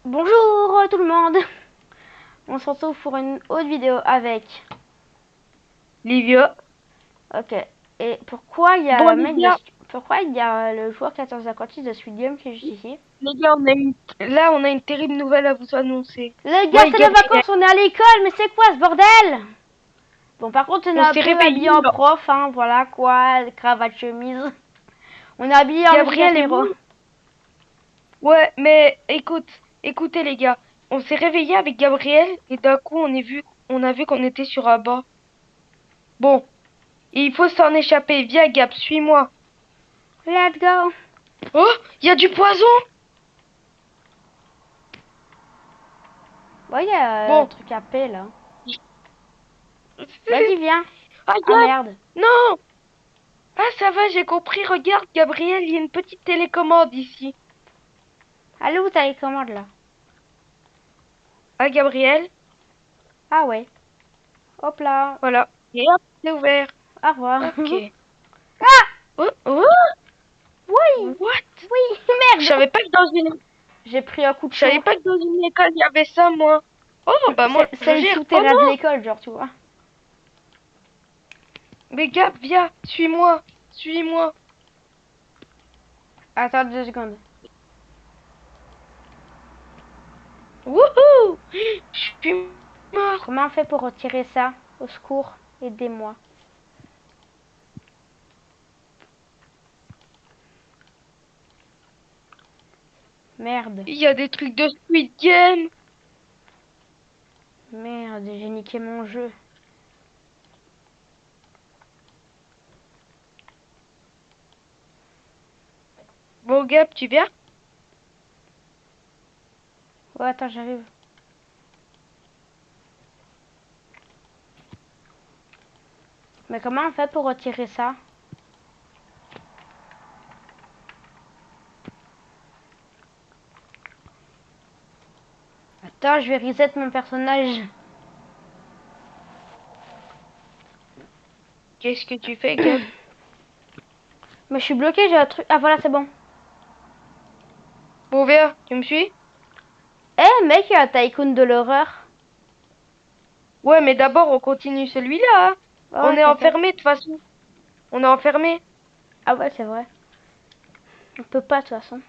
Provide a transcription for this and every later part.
Bonjour tout le monde. On se retrouve pour une autre vidéo avec Livia. Ok. Et pourquoi il y a Bon, le les mec gars, pourquoi il y a le joueur 1456 de Squid Game qui est juste ici? là, on a une terrible nouvelle à vous annoncer. Les gars, Moi et c'est les Gabriel, vacances, on est à l'école, mais c'est quoi ce bordel? Bon, par contre, on est on un s'est peu réveillés. habillé en prof, hein, voilà quoi, cravate, chemise. On est habillé en Gabriel et super-héros. moi. Ouais, mais écoutez les gars, on s'est réveillés avec Gabriel et d'un coup, on a vu qu'on était sur un banc. Bon, il faut s'en échapper. Viens, Gab, suis-moi. Let's go. Oh, il y a du poison. Bon, il y a un Bon. truc à paix là. Vas-y, viens. Ah, Ah Gab, merde. non. Ah, ça va, j'ai compris. Regarde, Gabriel, il y a une petite télécommande ici. Allez, où t'as les commandes là? Ah, Gabriel, Ah ouais. Hop là. voilà. Et hop, c'est ouvert. Au revoir. Ok. Ah! Oh, oh, Oui! what? Oui, Je merde! savais pas que dans une, J'ai pris un coup de je savais chaud. pas que dans une école il y avait ça, moi. Oh, bah moi, je C'est le gère. Oh souterrain de non! l'école, genre, tu vois. Mais Gab, viens, suis-moi. Suis-moi. Attends 2 secondes. Wouhou! Je suis mort. Comment on fait pour retirer ça? Au secours, aidez-moi. Merde. Il y a des trucs de Squid Game. Merde, j'ai niqué mon jeu. Bon, Gab, tu viens? Ouais, attends, j'arrive. Mais comment on fait pour retirer ça? Attends, je vais reset mon personnage. Qu'est-ce que tu fais, Gab? Mais je suis bloqué, j'ai un truc. Ah voilà, c'est bon. Bon, viens, tu me suis? Eh mec, il y a un tycoon de l'horreur. Ouais, mais d'abord, on continue celui-là, hein. Oh, On est ok, ok. enfermé, de toute façon. On est enfermé. Ah ouais, c'est vrai. On peut pas, de toute façon.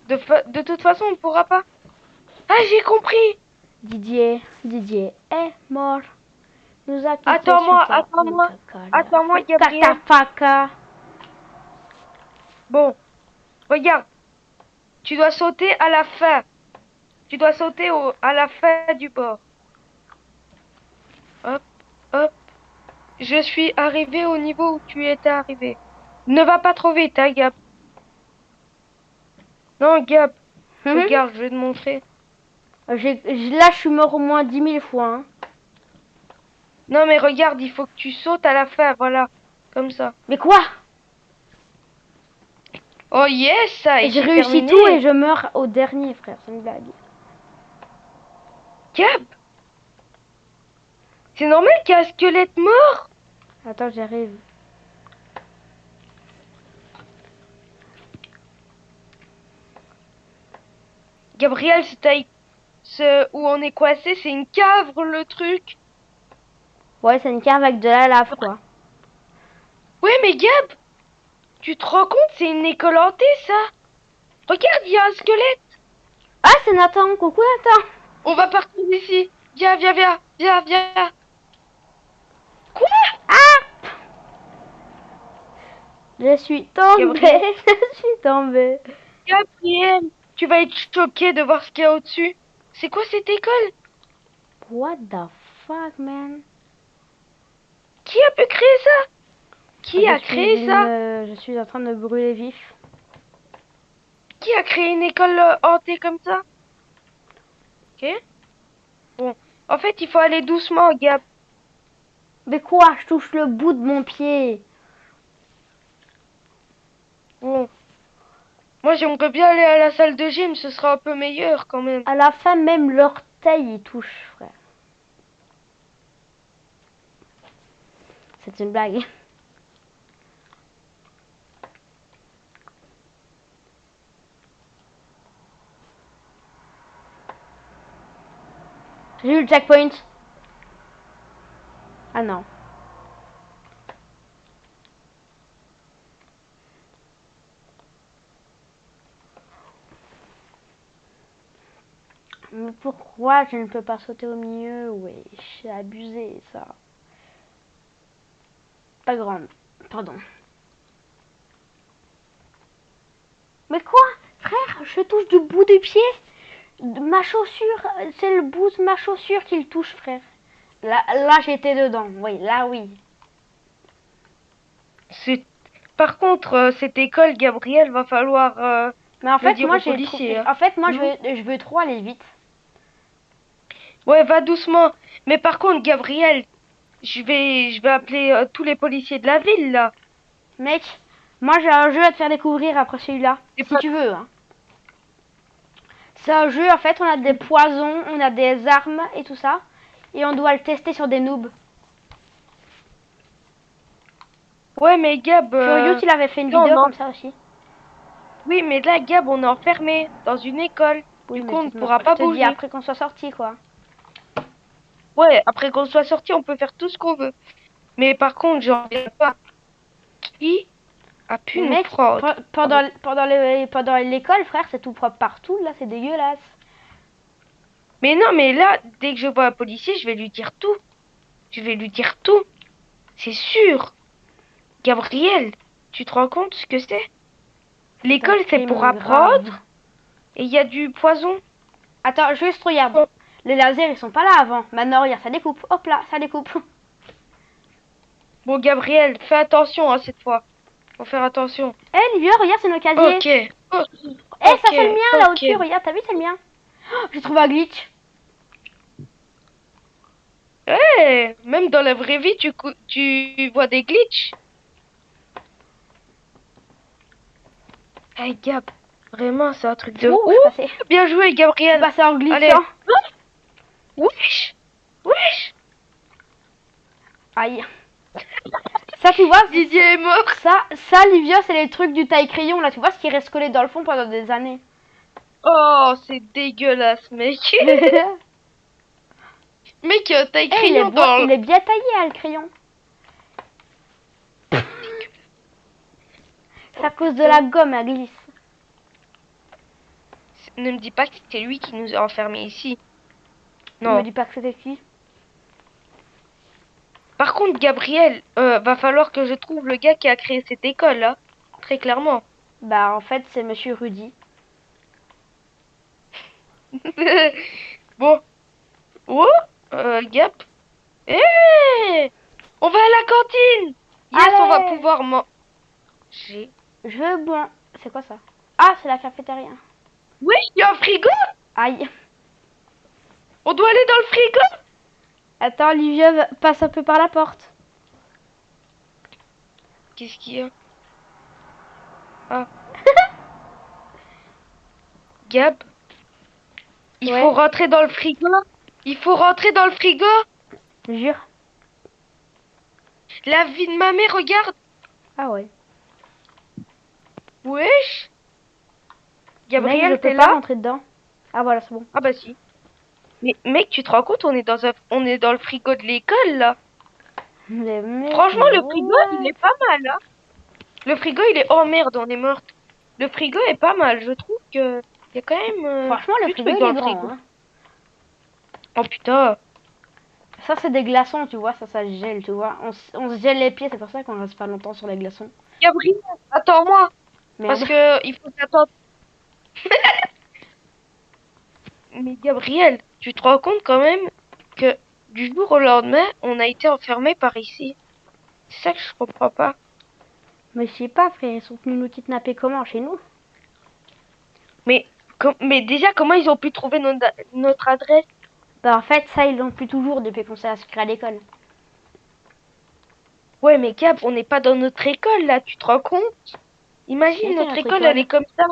De toute façon, on pourra pas. Ah, j'ai compris. Didier est mort. Nous a quittés Attends-moi, suite à attends-moi. Attends-moi, Gabriel. Tatafaka. Bon, regarde. Tu dois sauter à la fin. Tu dois sauter à la fin du bord. Hop, hop. Je suis arrivé au niveau où tu étais arrivé. Ne va pas trop vite, hein, Gab. Non, Gab. Regarde, je vais te montrer. Là, je suis mort au moins 10 000 fois. Hein. Non, mais regarde, il faut que tu sautes à la fin, voilà. Comme ça. Mais quoi? Oh yes, ça, et J'ai c'est réussi tout et terminé. je meurs au dernier, frère. C'est une blague. Gab, c'est normal qu'il y ait un squelette mort. Attends, j'arrive. Gabriel, ce où on est coincé, c'est une cave, le truc. Ouais, c'est une cave avec de la lave, quoi. Ouais, mais Gab, tu te rends compte, c'est une école hantée, ça. Regarde, il y a un squelette. Ah, c'est Nathan. Coucou, Nathan. On va partir d'ici. Viens, viens, viens, viens, viens. Quoi? Ah! Je suis tombée. Gabriel, Je suis tombée. Gabriel, tu vas être choqué de voir ce qu'il y a au-dessus. C'est quoi cette école? What the fuck, man? Qui a pu créer ça? Ah, Qui a créé ça? je suis en train de brûler vif. Qui a créé une école hantée comme ça? Ok. Bon, en fait, il faut aller doucement, Gab. Mais quoi? Je touche le bout de mon pied. Bon, moi j'aimerais bien aller à la salle de gym, ce sera un peu meilleur quand même. À la fin, même l'orteil, il touche, frère. C'est une blague. J'ai eu le checkpoint. Ah non. Mais pourquoi je ne peux pas sauter au milieu? Ouais, j'ai abusé ça. Pas grande. Pardon. Mais quoi? Frère, je touche du bout du pied. Ma chaussure, c'est le bout de ma chaussure qui le touche, frère. Là j'étais dedans. Oui, là oui. Par contre, cette école, Gabriel, va falloir Mais en le fait, dire moi aux policiers. Hein. En fait, moi Non. je veux trop aller vite. Ouais, va doucement. Mais par contre, Gabriel, je vais appeler tous les policiers de la ville, là. Mec, moi j'ai un jeu à te faire découvrir après celui-là. Et Si pas- tu veux, hein. C'est un jeu, en fait, on a des poisons, on a des armes et tout ça. Et on doit le tester sur des noobs. Ouais, mais Gab... Furious, il avait fait une non, vidéo non. comme ça aussi. Oui, mais là, Gab, on est enfermé dans une école. Oui, Du mais coup, on ne pourra je pas te dis bouger. après qu'on soit sorti, quoi. Ouais, après qu'on soit sorti, on peut faire tout ce qu'on veut. Mais par contre, j'en reviens pas. Qui a pu Mais nous mec, prendre? pendant l'école, frère, c'est tout propre partout, là, c'est dégueulasse. Mais non, mais là, dès que je vois un policier, je vais lui dire tout. Je vais lui dire tout. C'est sûr. Gabriel, tu te rends compte ce que c'est? L'école, c'est Crime pour grave. apprendre et il y a du poison. Attends, juste regarde. Oh. Les lasers, ils sont pas là avant. Maintenant, regarde, ça découpe. Hop là, ça découpe. Bon, Gabriel, fais attention hein, cette fois. Faut faire attention. Eh, Livia, regarde, c'est nos casiers. Ok. Eh, ça c'est le mien, là Ok. au-dessus, regarde, t'as vu, c'est le mien. Oh, j'ai trouvé un glitch. Eh, même dans la vraie vie, tu vois des glitches. Hey, Gab, vraiment, c'est un truc de Ouh, ouf. je suis passée. Bien joué, Je suis Gabriel. passée en glitchant. Allez. Wesh. Wesh. Aïe. Ça, tu vois, Didier est mort. ça, Livia, c'est les trucs du taille-crayon, là. Tu vois ce qui reste collé dans le fond pendant des années. Oh, c'est dégueulasse, mec. Mec, t'as Eh, écrit dans... il est bien taillé, hein, le crayon. C'est à cause de la gomme, elle glisse. Ne me dis pas que c'était lui qui nous a enfermés ici. Ne me Non. dis pas que c'était qui. Par contre, Gabriel, va falloir que je trouve le gars qui a créé cette école, là. Très clairement. Bah, en fait, c'est Monsieur Rudy. Bon. Oh, Gap. Eh, on va à la cantine. Yes, on va Allez. pouvoir manger. Je veux bon. C'est quoi ça? Ah, c'est la cafétéria. Oui, il y a un frigo. Aïe. On doit aller dans le frigo. Attends, Olivia passe un peu par la porte. Qu'est-ce qu'il y a? Ah. Gab, il Ouais. faut rentrer dans le frigo. Il faut rentrer dans le frigo. Jure. La vie de ma mère, regarde. Ah ouais. Wesh. Mec, Gabriel, je t'es peux pas là? rentrer dedans. Ah voilà, c'est bon. Ah bah si. Mais mec, tu te rends compte, on est dans le frigo de l'école là. Franchement, le frigo, il est pas mal. Hein. Le frigo, il est... Oh merde, on est morte. Le frigo est pas mal. Je trouve que il y a quand même Franchement, le du frigo, truc il dans est le grand. frigo. Hein. Oh putain. Ça, c'est des glaçons, tu vois. Ça se gèle, tu vois. On se gèle les pieds, c'est pour ça qu'on reste pas longtemps sur les glaçons. Gabriel, attends-moi. Merde. Parce que il faut s'attendre. Mais Gabriel, tu te rends compte quand même que du jour au lendemain, on a été enfermé par ici. C'est ça que je comprends pas. Mais je sais pas, frère. Ils sont venus nous kidnapper comment chez nous? Mais déjà, comment ils ont pu trouver notre adresse? Bah, en fait, ça, ils l'ont plus toujours depuis qu'on s'est inscrit à l'école. Ouais, mais Gab, on n'est pas dans notre école là, tu te rends compte? Imagine, Si, c'est notre notre école, école. elle est comme ça.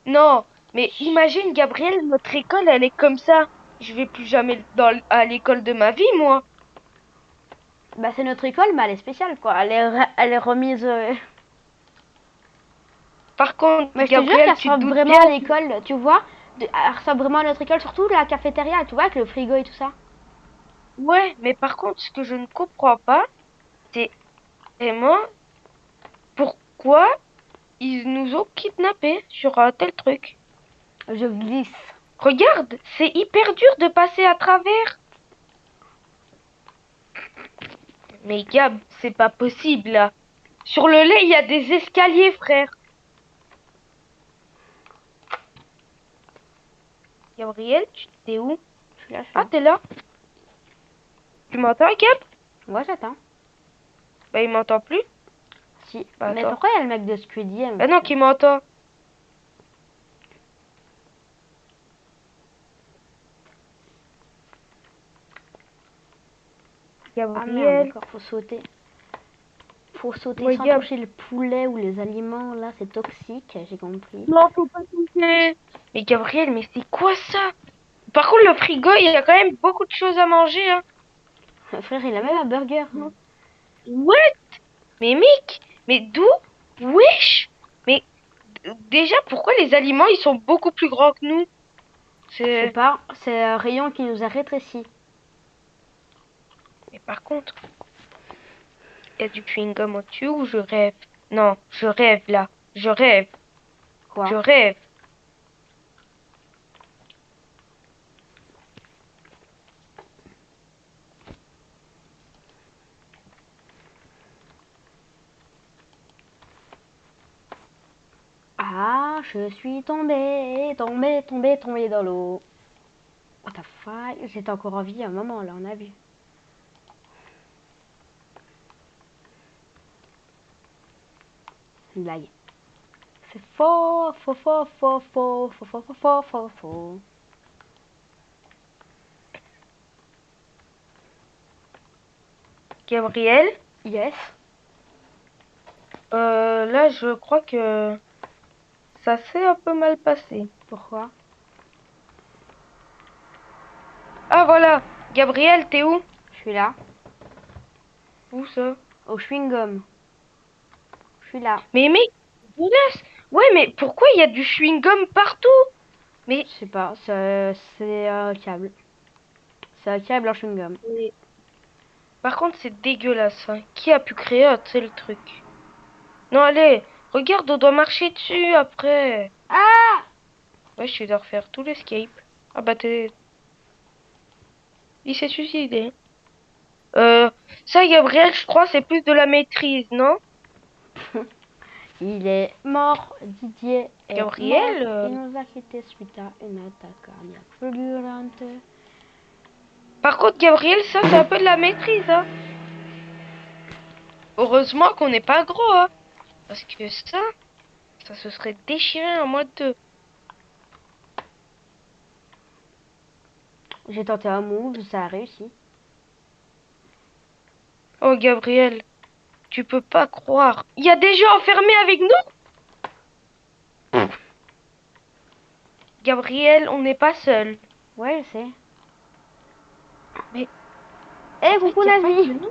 Non, mais imagine, Gabriel, notre école, elle est comme ça. Je vais plus jamais à l'école de ma vie, moi. Bah, c'est notre école, mais elle est spéciale, quoi. Elle est remise. Par contre, Mais je te jure Gabriel, qu'elle tu te ressemble doutes vraiment bien. à l'école, tu vois. Elle ressemble vraiment à notre école, surtout la cafétéria, tu vois, avec le frigo et tout ça. Ouais, mais par contre, ce que je ne comprends pas, c'est vraiment pourquoi ils nous ont kidnappés sur un tel truc. Je glisse. Regarde, c'est hyper dur de passer à travers. Mais Gab, c'est pas possible là. Sur le lait, il y a des escaliers, frère. Gabriel, tu t'es où? Je suis là, je suis Ah, là. t'es là. Tu m'entends, Gab? Ouais, j'attends. Bah, il m'entend plus. Si. Bah, Mais attends. pourquoi il y a le mec de Squiddy? Bah non, qui m'entend. Ah merde, Gabriel. d'accord, faut sauter. Faut sauter Ouais, sans Gab. toucher le poulet ou les aliments, là, c'est toxique, j'ai compris. Non, faut pas toucher. Mais Gabriel, mais c'est quoi ça? Par contre, le frigo, il y a quand même beaucoup de choses à manger, hein. Frère, il a même un burger. Ouais, mais mec, mais d'où? Wesh! Mais déjà, pourquoi les aliments, ils sont beaucoup plus grands que nous? Je sais C'est... pas, c'est un rayon qui nous a rétréci. Mais par contre, il y a du chewing-gum au-dessus ou je rêve? Non, je rêve là. Je rêve. Quoi? Je rêve. Ah, je suis tombée dans l'eau. What the fuck? J'étais encore en vie à un moment, là, on a vu. Une blague. C'est faux, faux, faux, faux, faux, faux, faux, faux, faux, faux, faux. Gabriel, Yes. là, je crois que ça s'est un peu mal passé. Pourquoi? Ah, voilà. Gabriel, t'es où? Je suis là. Où ça? Au chewing-gum. Je suis là. Mais, laisse. Ouais, mais pourquoi il y a du chewing-gum partout? Je Mais, sais pas, c'est un câble. C'est un câble en chewing-gum. mais- par contre, c'est dégueulasse, hein. Qui a pu créer un tel truc? Non, allez, regarde, on doit marcher dessus après. Ah! Ouais, je dois refaire tout l'escape. Ah bah, il s'est suicidé. Euh, ça, Gabriel, je crois, c'est plus de la maîtrise, non? Il est mort, Didier est mort. Gabriel, Il nous a quittés suite à une attaque cardiaque fulgurante. par contre, Gabriel, ça, c'est un peu de la maîtrise, hein. Heureusement qu'on n'est pas gros, hein. Parce que ça se serait déchiré en moins de deux. J'ai tenté un move, ça a réussi. Oh, Gabriel, tu peux pas croire. Il y a des gens enfermés avec nous? Gabriel, on n'est pas seul. Ouais, je sais. Mais Eh, en fait, coucou il y a pas Nazi! que nous.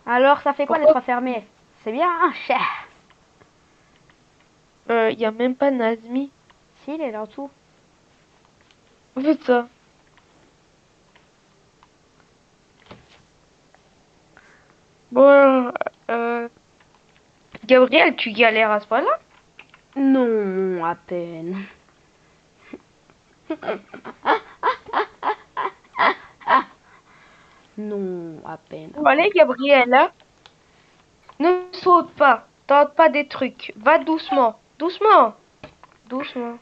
Alors, ça fait quoi d'être Pourquoi? enfermé? C'est bien, hein, cher. Il y a même pas Nazmi. Si, il est là en dessous. Putain. Bon, Gabriel, tu galères à ce point-là? Non, à peine. Non, à peine. Bon, allez, Gabriel, hein. Ne saute pas. Tente pas des trucs. Va doucement. Doucement. Doucement.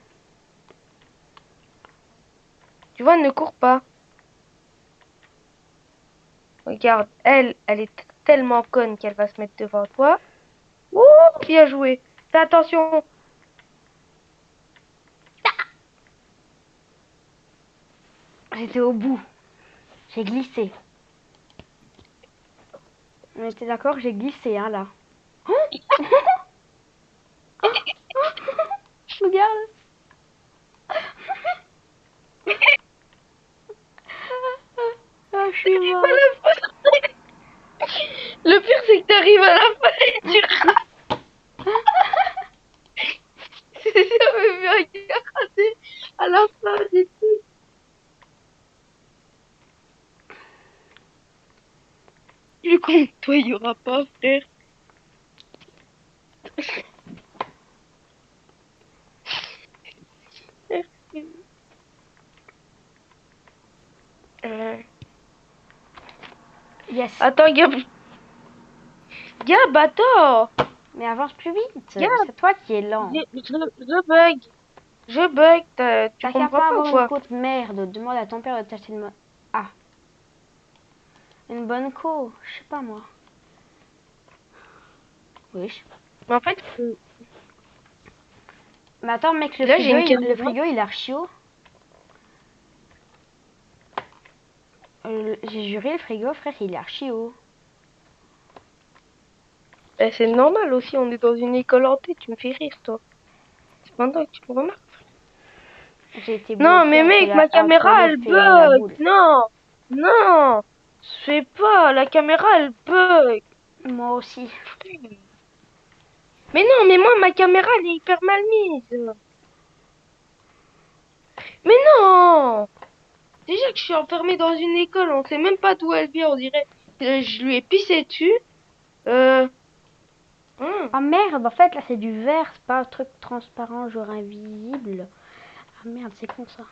Tu vois, ne cours pas. Regarde, elle est tellement conne qu'elle va se mettre devant toi. Ouh, bien joué. Fais attention. J'étais au bout. J'ai glissé. On était d'accord, j'ai glissé, hein, là. Regarde. Ah, je suis morte. Le pire, c'est que t'arrives à la fin et tu rates. Ça me fait regardez à la fin des trucs. Du coup, toi, il y aura pas, frère. Euh, Yes. Attends, Gab. Gab, attends. Mais avance plus vite. Gab, C'est toi qui es lent. je bug. Je bug, tu T'as qu'à comprends pas pas ou avoir une quoi? côte merde. Demande à ton père de t'acheter une... Ah. Une bonne co. Je sais pas moi. Oui. Mais en fait, Mais attends mec, là, j'ai une le caméra. frigo il est archi haut. J'ai juré le frigo frère il est archi haut. Ben, c'est normal aussi, on est dans une école hantée, tu me fais rire, toi. C'est pendant que tu me remarques. J'ai été Non, bloquée mais mec, ma entre caméra, elle l'œuf et la bug. boule. Non, non, c'est pas, la caméra, elle bug. Moi aussi. Mais non, mais moi, ma caméra, elle est hyper mal mise. Mais non! Déjà que je suis enfermée dans une école, on sait même pas d'où elle vient, on dirait. Je lui ai pissé dessus. Euh... hein. Ah merde, en fait là c'est du verre, c'est pas un truc transparent genre invisible. Ah merde, c'est con ça.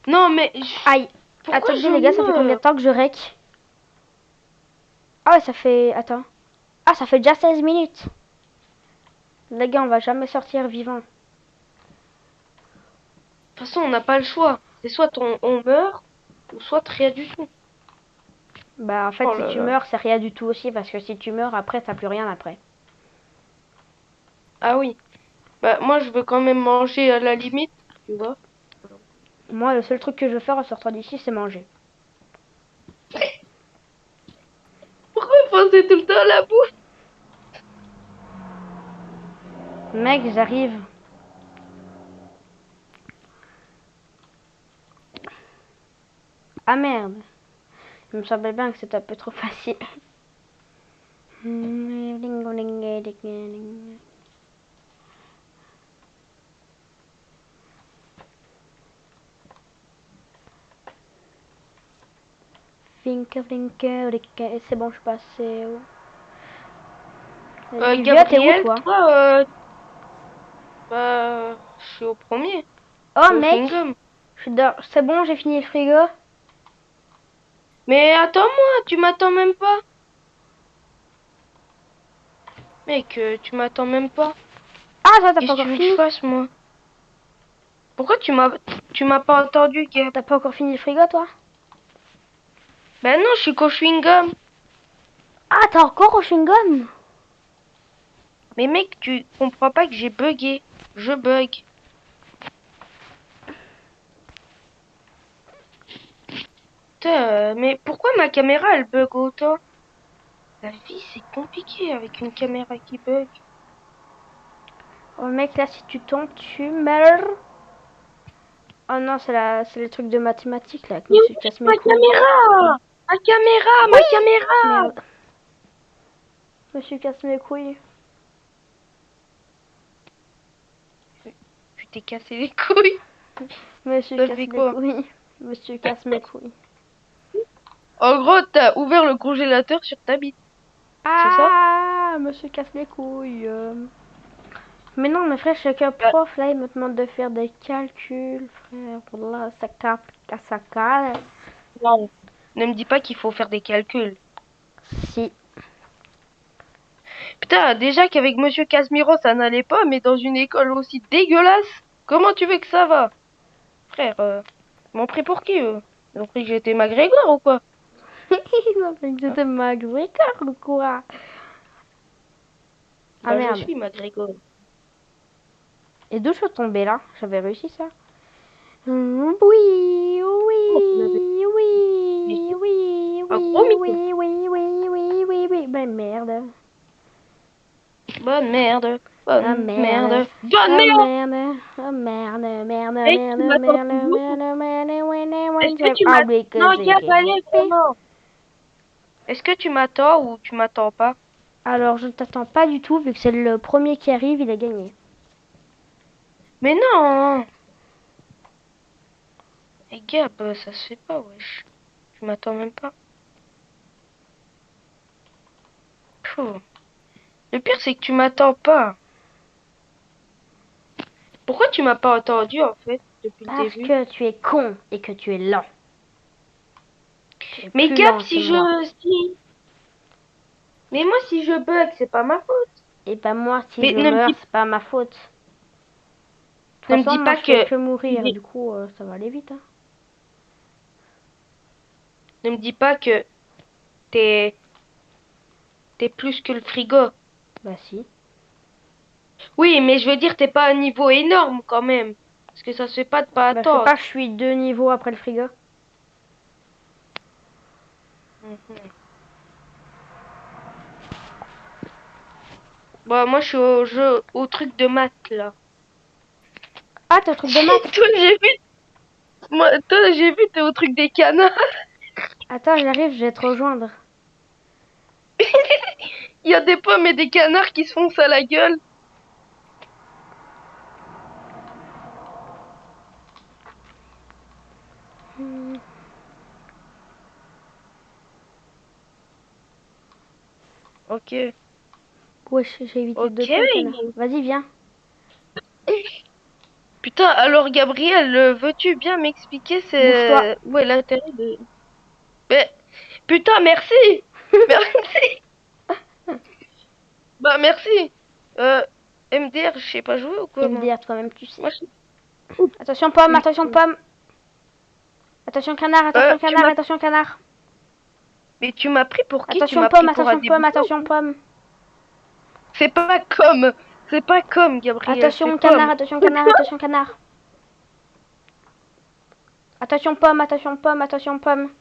Non, mais... Aïe. Pourquoi Attendez je les gars, ça fait combien de meurs? temps que je rec? Ah ouais, ça fait... Attends. Ah, ça fait déjà 16 minutes. Les gars, on va jamais sortir vivant. De toute façon, on n'a pas le choix. C'est soit on meurt, ou soit rien du tout. Bah en fait, Oh si là tu là. meurs, c'est rien du tout aussi, parce que si tu meurs, après, t'as plus rien après. Ah oui. Bah, moi, je veux quand même manger à la limite, tu vois. Moi, le seul truc que je veux faire en sortant d'ici, c'est manger. Pourquoi penser tout le temps à la bouffe? Mec, j'arrive. Ah merde. Il me semblait bien que c'était un peu trop facile. C'est bon, je suis passée. Livia, t'es où Gabriel, toi? toi, bah, je suis au premier. Je Oh suis au mec, chewing-gum. c'est bon, j'ai fini le frigo. Mais attends-moi, tu m'attends même pas. Mec, tu m'attends même pas. Ah, ça, t'as pas Qu'est-ce que tu encore veux que je fini? fasse, moi? Pourquoi tu m'as pas entendu, Gab? T'as pas encore fini le frigo, toi? Ben non, je suis qu'au chewing-gum. Ah, t'as encore au chewing-gum? Mais mec, tu comprends pas que j'ai bugué. Je bug. Putain, mais pourquoi ma caméra, elle bug autant? La vie, c'est compliqué avec une caméra qui bug. Oh mec, là, si tu tombes, tu meurs. Oh non, c'est le truc de mathématiques, là, que Mais monsieur oui, casse mes ma couilles. caméra! Ma caméra, Oui! ma caméra! Merde. Monsieur casse mes couilles. Tu t'es cassé les couilles. Monsieur T'as casse fait mes quoi? couilles. Monsieur casse mes couilles. En gros, t'as ouvert le congélateur sur ta bite. C'est ça? Ah, monsieur casse les couilles. Mais non, mais frère, chaque prof, là, il me demande de faire des calculs, frère. Là, ça cale. Non. Ne me dis pas qu'il faut faire des calculs. Si. Putain, déjà qu'avec Monsieur Casemiro, ça n'allait pas, mais dans une école aussi dégueulasse, comment tu veux que ça va? Frère, ils m'ont pris pour qui, eux? Ils ont pris que j'étais McGregor ou quoi? Ils ont fait que j'étais McGregor ou quoi? Ah Bah, je merde. suis McGregor. Et d'où je suis tombée là? J'avais réussi ça. Oui, Oh, tu l'avais oui, oui, réussi. oui, Un gros oui, mytho. oui, oui, oui, oui, oui, oui. Ben merde. Bonne merde. Ah Bonne merde. merde. Bonne Ah merde! merde. Ah merde, merde, Mec, merde, tu m'attends merde, toujours? merde, merde, Est-ce merde, que tu ah m'attends? oui, Non, que j'ai Gab, allez, grimpé. vraiment. Est-ce que tu m'attends ou tu m'attends pas? Alors je ne t'attends pas du tout, vu que c'est le premier qui arrive, il a gagné. Mais non! Et Gab, ça se fait pas, wesh. Je m'attends même pas. Pfff. Le pire, c'est que tu m'attends pas. Pourquoi tu m'as pas entendu, en fait, depuis le Parce début? que tu es con et que tu es lent. Tu es Mais plus Gab, lent que si moi. je... Si... Mais moi, si je bug, c'est pas ma faute. Et ben moi, si Mais je meurs, c'est pas ma faute. De toute ne me façon, dis moi, pas je fais que... que mourir. Du coup, ça va aller vite. Hein. Ne me dis pas que t'es... T'es plus que le frigo. Bah si. Oui, mais je veux dire, t'es pas à un niveau énorme, quand même. Parce que ça se fait pas de pas Bah je sais pas, attendre. je suis 2 niveaux après le frigo. Mhm. Bon, moi, je suis au jeu, au truc de maths, là. Ah, t'as un truc de maths. Toi, j'ai vu... Moi, toi, j'ai vu, t'es au truc des canards. Attends, j'arrive, je vais te rejoindre. Il y a des pommes et des canards qui se foncent à la gueule. Hmm. Ok. Wesh, j'ai évité deux Ok. fois le canard. Vas-y, viens. Putain, alors Gabriel, veux-tu bien m'expliquer Bouge-toi. où est l'intérêt de... Mais, putain, merci! Merci! Bah, merci! MDR, je sais pas jouer ou quoi, moi? MDR, toi-même, tu sais. Moi, je... Attention, pomme, attention, pomme. Attention, Tu canard, m'as... attention, canard. Mais tu m'as pris pour qui? Tu Attention, m'as pomme, pris pour un attention, pomme, débutant? attention, pomme. C'est pas comme... C'est pas comme, Gabriel, c'est Attention, canard, pomme. attention, canard, attention, canard. Attention, pomme, attention, pomme, attention, pomme.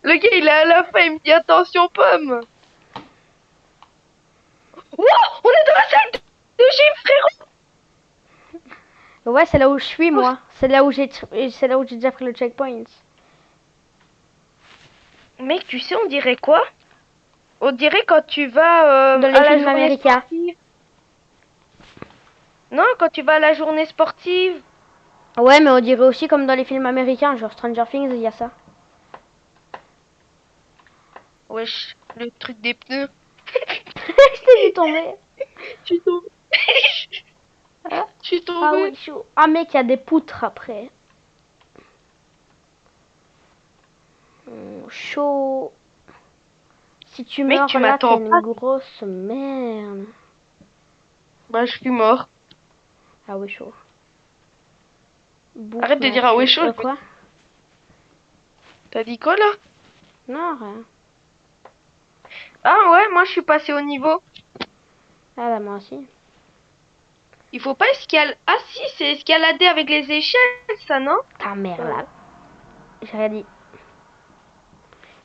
Le gars, il est à la fin, il me dit attention, pomme! Wow! On est dans la salle de gym, frérot! Ouais, c'est là où je suis, moi. C'est là où j'ai déjà pris le checkpoint. Mec, tu sais, on dirait quoi? On dirait quand tu vas Dans les à la films journée américains. sportive. Non, quand tu vas à la journée sportive. Ouais, mais on dirait aussi comme dans les films américains, genre Stranger Things, il y a ça. Wesh, le truc des pneus. Je t'ai vu tomber. Je suis tombée. Ah, Je suis ah oui, tombée. chaud. Ah mec, il y a des poutres après. Chaud. Si tu Mec, meurs tu là, t'es m'attends pas. une grosse merde. Bah, je suis mort. Ah oui, chaud. Bouffe Arrête de ma dire ah ouais chou. chaud. Quoi? T'as dit quoi là? Non, rien. Ah ouais, moi je suis passé au niveau. Ah bah moi aussi. Il faut pas escalader. Ah si, c'est escalader avec les échelles, ça, non? Ta mère là. J'ai rien dit.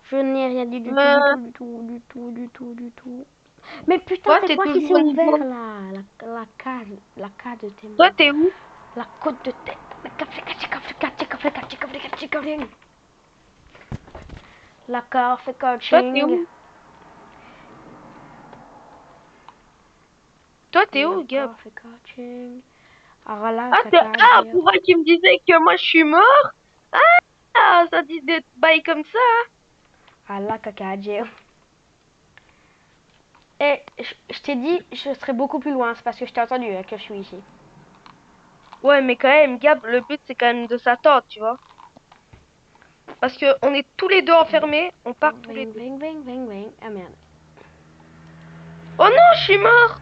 Je n'ai rien dit du tout, du Euh, tout, du tout, du tout, du tout, du tout. Mais putain, toi, c'est t'es quoi qui s'est toujours au ouvert niveau. là? La cage. La cage de tes Toi, morts. t'es où? La côte de tête. La carte fait Toi, t'es coaching. où? Toi, t'es La où, Gab? carte fait coaching. Arala Ah, ah, cacadia. pour vrai, qui me disait que moi je suis mort? Ah, ça dit des bails comme ça. Arala cacadia. Et je t'ai dit, je serais beaucoup plus loin. C'est parce que je t'ai entendu que je suis ici. Ouais, mais quand même, Gab, le but c'est quand même de s'attendre, tu vois. Parce que on est tous les deux enfermés, on part tous les Ving, deux. ving, ving, ving, ving. Ah merde. Oh non, je suis mort!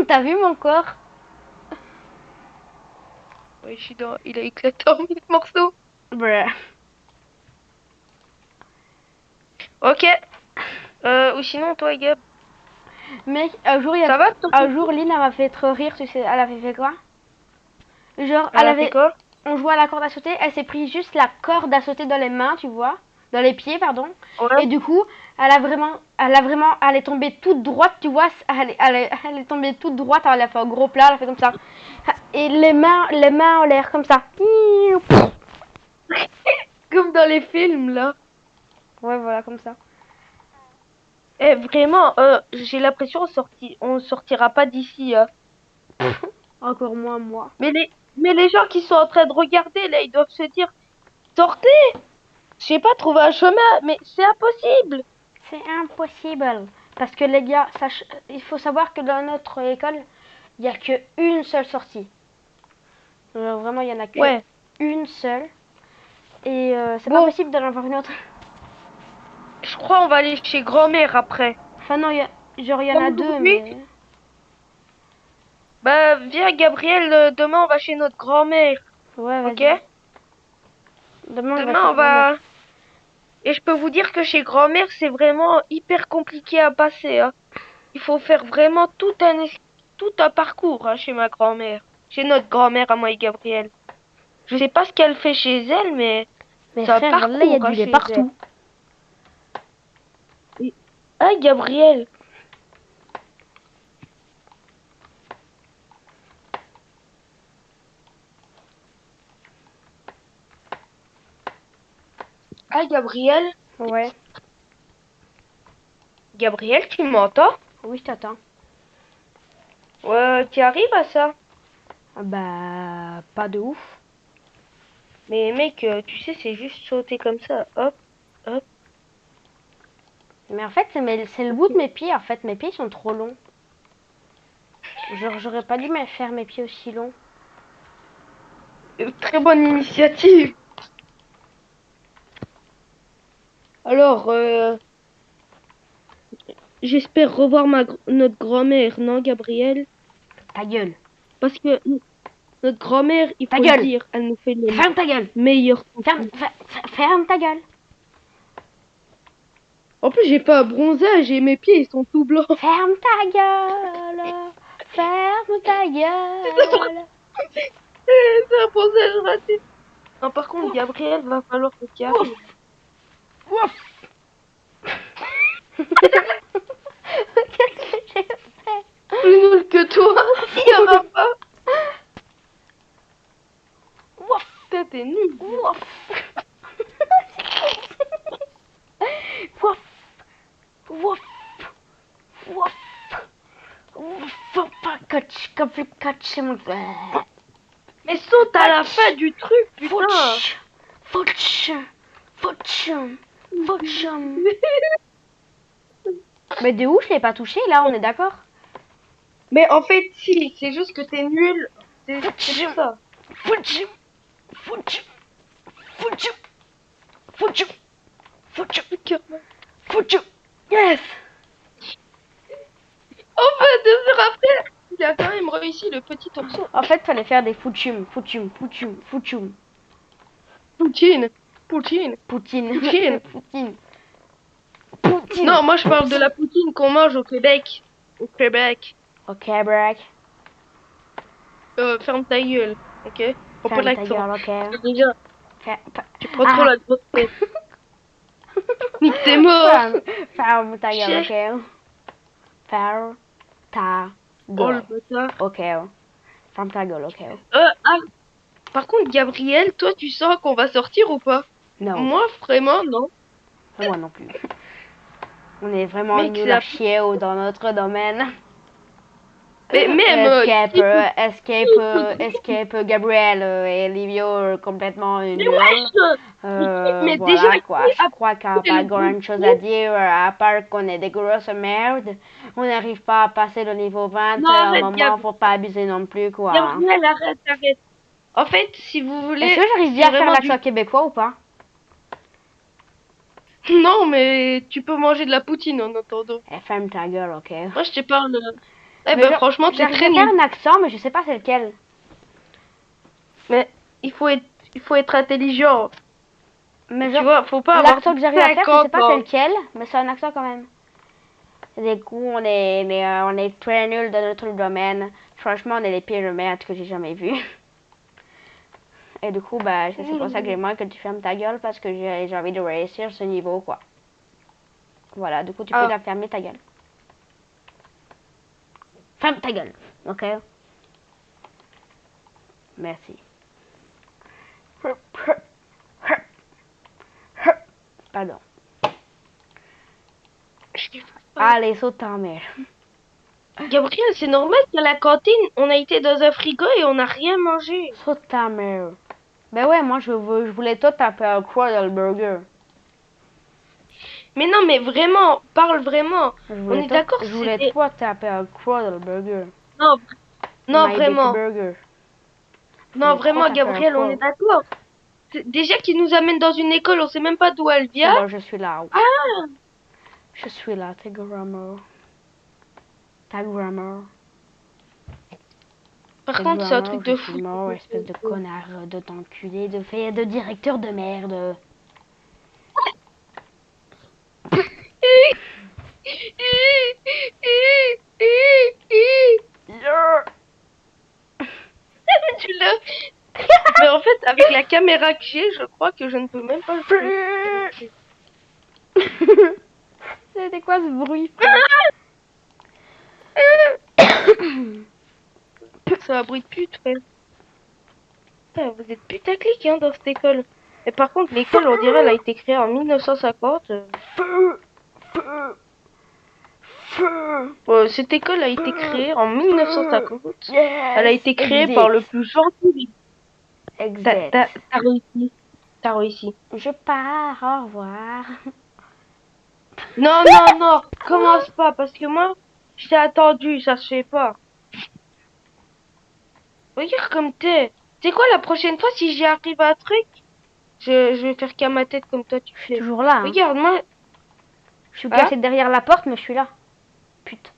T'as vu mon corps? Oui, je suis dans... Il a éclaté en mille morceaux. Bruh. Ok. Ou sinon, toi, Gab, Mec, un jour, il y a... ça va de ton un côté? jour, Lynn, elle m'a fait trop rire. Tu sais, elle avait fait quoi? Genre, Elle a fait quoi? on jouait à la corde à sauter. Elle s'est pris juste la corde à sauter dans les mains, tu vois. Dans les pieds, pardon. Ouais. Et du coup, elle est tombée toute droite, tu vois. Elle est tombée toute droite. Elle a fait un gros plat, elle a fait comme ça. Et les mains en l'air, comme ça. Comme dans les films, là. Ouais, voilà, comme ça. Eh, vraiment, j'ai l'impression on sortira pas d'ici, hein. Encore moins moi. Mais les gens qui sont en train de regarder, là, ils doivent se dire, sortez! Je sais pas, trouver un chemin, mais c'est impossible! C'est impossible. Parce que les gars, il faut savoir que dans notre école, il n'y a qu'une seule sortie. Vraiment, il n'y en a Ouais. qu'une seule. Et c'est pas Bon, possible d'en avoir une autre. je crois on va aller chez grand-mère après. Enfin non, genre il y en Comme a deux, aujourd'hui, mais... bah, viens, Gabriel, demain on va chez notre grand-mère, Ouais, ok? vas-y. Demain, on va chez Demain on grand-mère. va... Et je peux vous dire que chez grand-mère, c'est vraiment hyper compliqué à passer, hein. Il faut faire vraiment tout un parcours, hein, chez ma grand-mère. Chez notre grand-mère à moi et Gabriel. Je sais pas ce qu'elle fait chez elle, mais Mais c'est un frère, là, il y a parcours, hein, du lait chez elle. partout. Et- Ah, Gabriel, ah, Gabriel, Ouais. Gabriel, tu m'entends? Oui, je t'attends. Ouais, tu arrives à ça? Ah bah, pas de ouf. Mais mec, tu sais, c'est juste sauter comme ça, hop, hop. Mais en fait, c'est le bout de mes pieds. En fait, mes pieds sont trop longs. Genre, j'aurais pas dû me faire mes pieds aussi longs. Très bonne initiative. Alors, j'espère revoir notre grand-mère, non, Gabriel? Ta gueule. Parce que notre grand-mère, il Ta faut le gueule. dire, elle nous fait les Ferme ta gueule. meilleurs Ferme, concours. ferme ta gueule. En plus, j'ai pas un bronzage et mes pieds, ils sont tout blancs. Ferme ta gueule. Ferme ta gueule. C'est un bronzage raté. Non, par contre, Gabriel, va falloir que tu Ouf. arrives. Ouf. Qu'est-ce que j'ai fait? Plus nul que toi, il y aura pas. Ouf. Putain, t'es nul. Ouf. Ouf. Ouf. Ouf. Ouf. Mais saute à la fin du truc, putain. Fouch. Fouch. Fouch. Mais de où je l'ai pas touché là, on est d'accord? Mais en fait, si, c'est juste que t'es nul. C'est pour ça. Fouch. Fouch. Fouch. Fouch. Fouch. Fouch. Yes. Enfin, 2 heures après, il a quand même réussi le petit ourson. En fait, fallait faire des fouchum. Fouchum. Fouchum. Fouchum. Poutine. Poutine. Poutine. Poutine. Poutine. Poutine. Non, moi je parle de la poutine qu'on mange au Québec. Au Québec. Ok, break. Ferme ta gueule, ok? Prends pas Ferme ta l'accent. gueule, ok. Déjà, Fer- tu prends trop Ah. la grosse tête. Nique tes morts. Ferme ta gueule, Chef. ok. Ferme ta Oh le gueule. bâtard. Ok. Ferme ta gueule, ok. Ah, par contre, Gabriel, toi, tu sens qu'on va sortir ou pas? Non, Moi, vraiment, non. moi non plus. On est vraiment Mec, nuls c'est à la... chier dans notre domaine. Mais même... Escape, Gabriel et Livio complètement Mais nuls. wesh, mais déjà, Voilà quoi, je crois qu'il n'y a pas le grand chose à dire à part qu'on est des grosses merdes. On n'arrive pas à passer le niveau 20 Non, à un arrête, moment, faut pas abuser non plus quoi. Gabriel, arrête. En fait, si vous voulez... Est-ce que j'arrive c'est bien à faire vraiment l'accent québécois ou pas? Non, mais tu peux manger de la poutine en attendant. Eh, ferme ta gueule, ok. Moi, je te parle... Eh Mais ben, franchement, c'est j'arrive très à faire nul. un accent, mais je sais pas c'est lequel. Mais il faut être intelligent. Mais Tu genre, vois, faut pas avoir l'accent que j'arrive à faire, je sais 50 pas c'est ans. lequel, mais c'est un accent quand même. Du coup, on est très nuls dans notre domaine. Franchement, on est les pires merdes que j'ai jamais vus. Et du coup, bah, c'est pour ça que j'aimerais que tu fermes ta gueule parce que j'ai envie de réussir ce niveau, quoi. Voilà, du coup, tu peux Ah. la fermer ta gueule. Ferme ta gueule, ok? Merci. Pardon. Allez, saute en mer. Gabriel, c'est normal qu'à la cantine, on a été dans un frigo et on n'a rien mangé. Saute ta mère. Ben ouais, moi je voulais tout taper un croix dans le burger. Mais non, mais vraiment, parle vraiment. On est d'accord, Je voulais c'était... tout taper un croix dans le burger. Non, Dans non, My Big vraiment. Burger. Je Non, voulais trop vraiment, taper un Gabriel, on croix. est d'accord. Déjà qu'ils nous amènent dans une école, on sait même pas d'où elle C'est vient. bon, je suis là. Ah, Je suis là, t'es grammar. Ta grammar. par T'es contre, c'est un grammar, truc je de suis fou. mort, espèce de connard, de t'enculé, de directeur de merde. Tu l'as. Mais en fait, avec la caméra que j'ai, je crois que je ne peux même pas le faire. C'était quoi ce bruit, frère? C'est un bruit de pute, frère. Putain, vous êtes putaclic, hein, dans cette école. Et par contre, l'école, on dirait, elle a été créée en 1950. Feu! Feu! Feu! Cette école a été créée en 1950. Elle a Yes! été créée par le Exit. plus gentil. Exit. T'as réussi. T'as réussi. Je pars, au revoir. Non, non, non, commence pas, parce que moi, je t'ai attendu, ça se fait pas. Regarde comme t'es. Tu sais quoi, la prochaine fois, si j'y arrive à un truc, je vais faire qu'à ma tête comme toi tu Je suis fais. toujours là. Hein. Regarde, moi. Je suis Hein? caché derrière la porte, mais je suis là. Putain.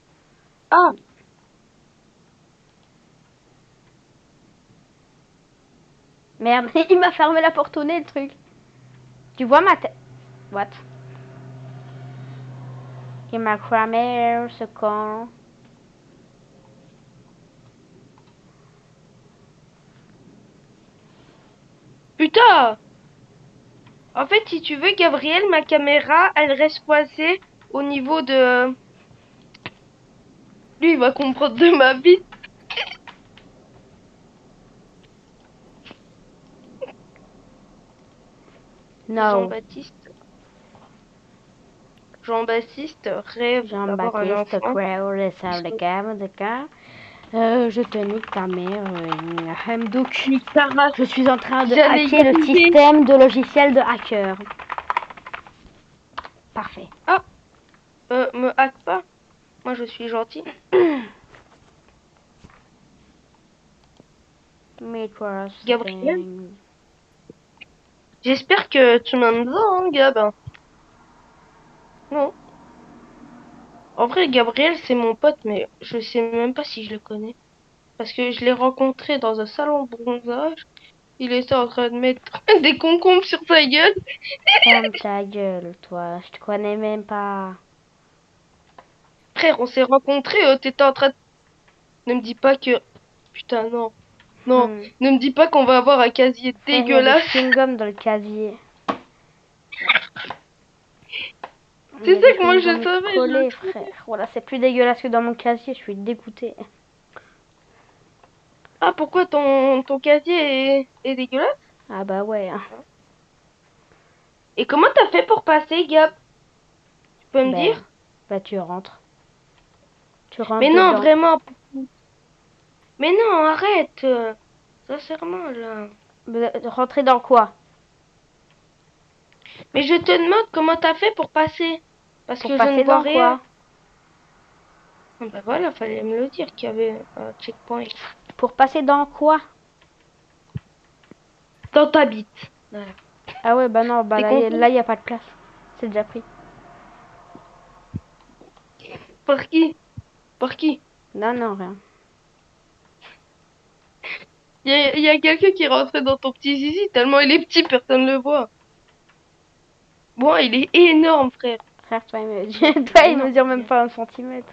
Ah, Merde, il m'a fermé la porte au nez, le truc. Tu vois ma tête? What? Il m'a cramé, ce con. putain! En fait, si tu veux, Gabriel, ma caméra, elle reste coincée au niveau de... Lui, il va comprendre de ma bite. No. Jean-Baptiste. Jean-Baptiste rêve d'avoir un Jean-Baptiste enfant. Crow, le sable de gamme de cas. Je te nique ta mère, Hamdouk. Nique ta race. Je suis en train de J'allais hacker le y arriver. système de logiciel de hacker. Parfait. Ah, me hack pas. Moi, je suis gentil. Gabriel? J'espère que tu m'aimes bien, hein, Gab. Non. En vrai, Gabriel, c'est mon pote, mais je sais même pas si je le connais. Parce que je l'ai rencontré dans un salon de bronzage. Il était en train de mettre des concombres sur sa gueule. Ferme ta gueule, toi. Je te connais même pas. Frère, on s'est rencontrés, t'étais en train de... Ne me dis pas que... Putain, non. Non, ne me dis pas qu'on va avoir un casier Frère, il y a des dégueulasse. chewing-gums dans le casier. C'est ça que moi je savais. Collé, frère. Voilà, c'est plus dégueulasse que dans mon casier. Je suis dégoûtée. Ah, pourquoi ton casier est dégueulasse? Ah bah ouais. Hein. Et comment t'as fait pour passer, Gab? Tu peux me dire? Bah tu rentres. Tu rentres Mais non, dedans. vraiment. Mais non, arrête. Sincèrement, là. Rentrer dans quoi? Mais je te demande comment t'as fait pour passer. Parce Pour que je passer ne vois dans rien. quoi? Ah bah voilà, fallait me le dire qu'il y avait un checkpoint. Pour passer dans quoi? Dans ta bite. Voilà. Ah ouais, bah non, bah T'es là, content? là, y a pas de place. C'est déjà pris. Par qui? Par qui? Non, non, rien. Y a quelqu'un qui est rentré dans ton petit zizi, tellement il est petit, personne ne le voit. Bon, il est énorme, frère. Frère, toi, il mesure même pas 1 centimètre.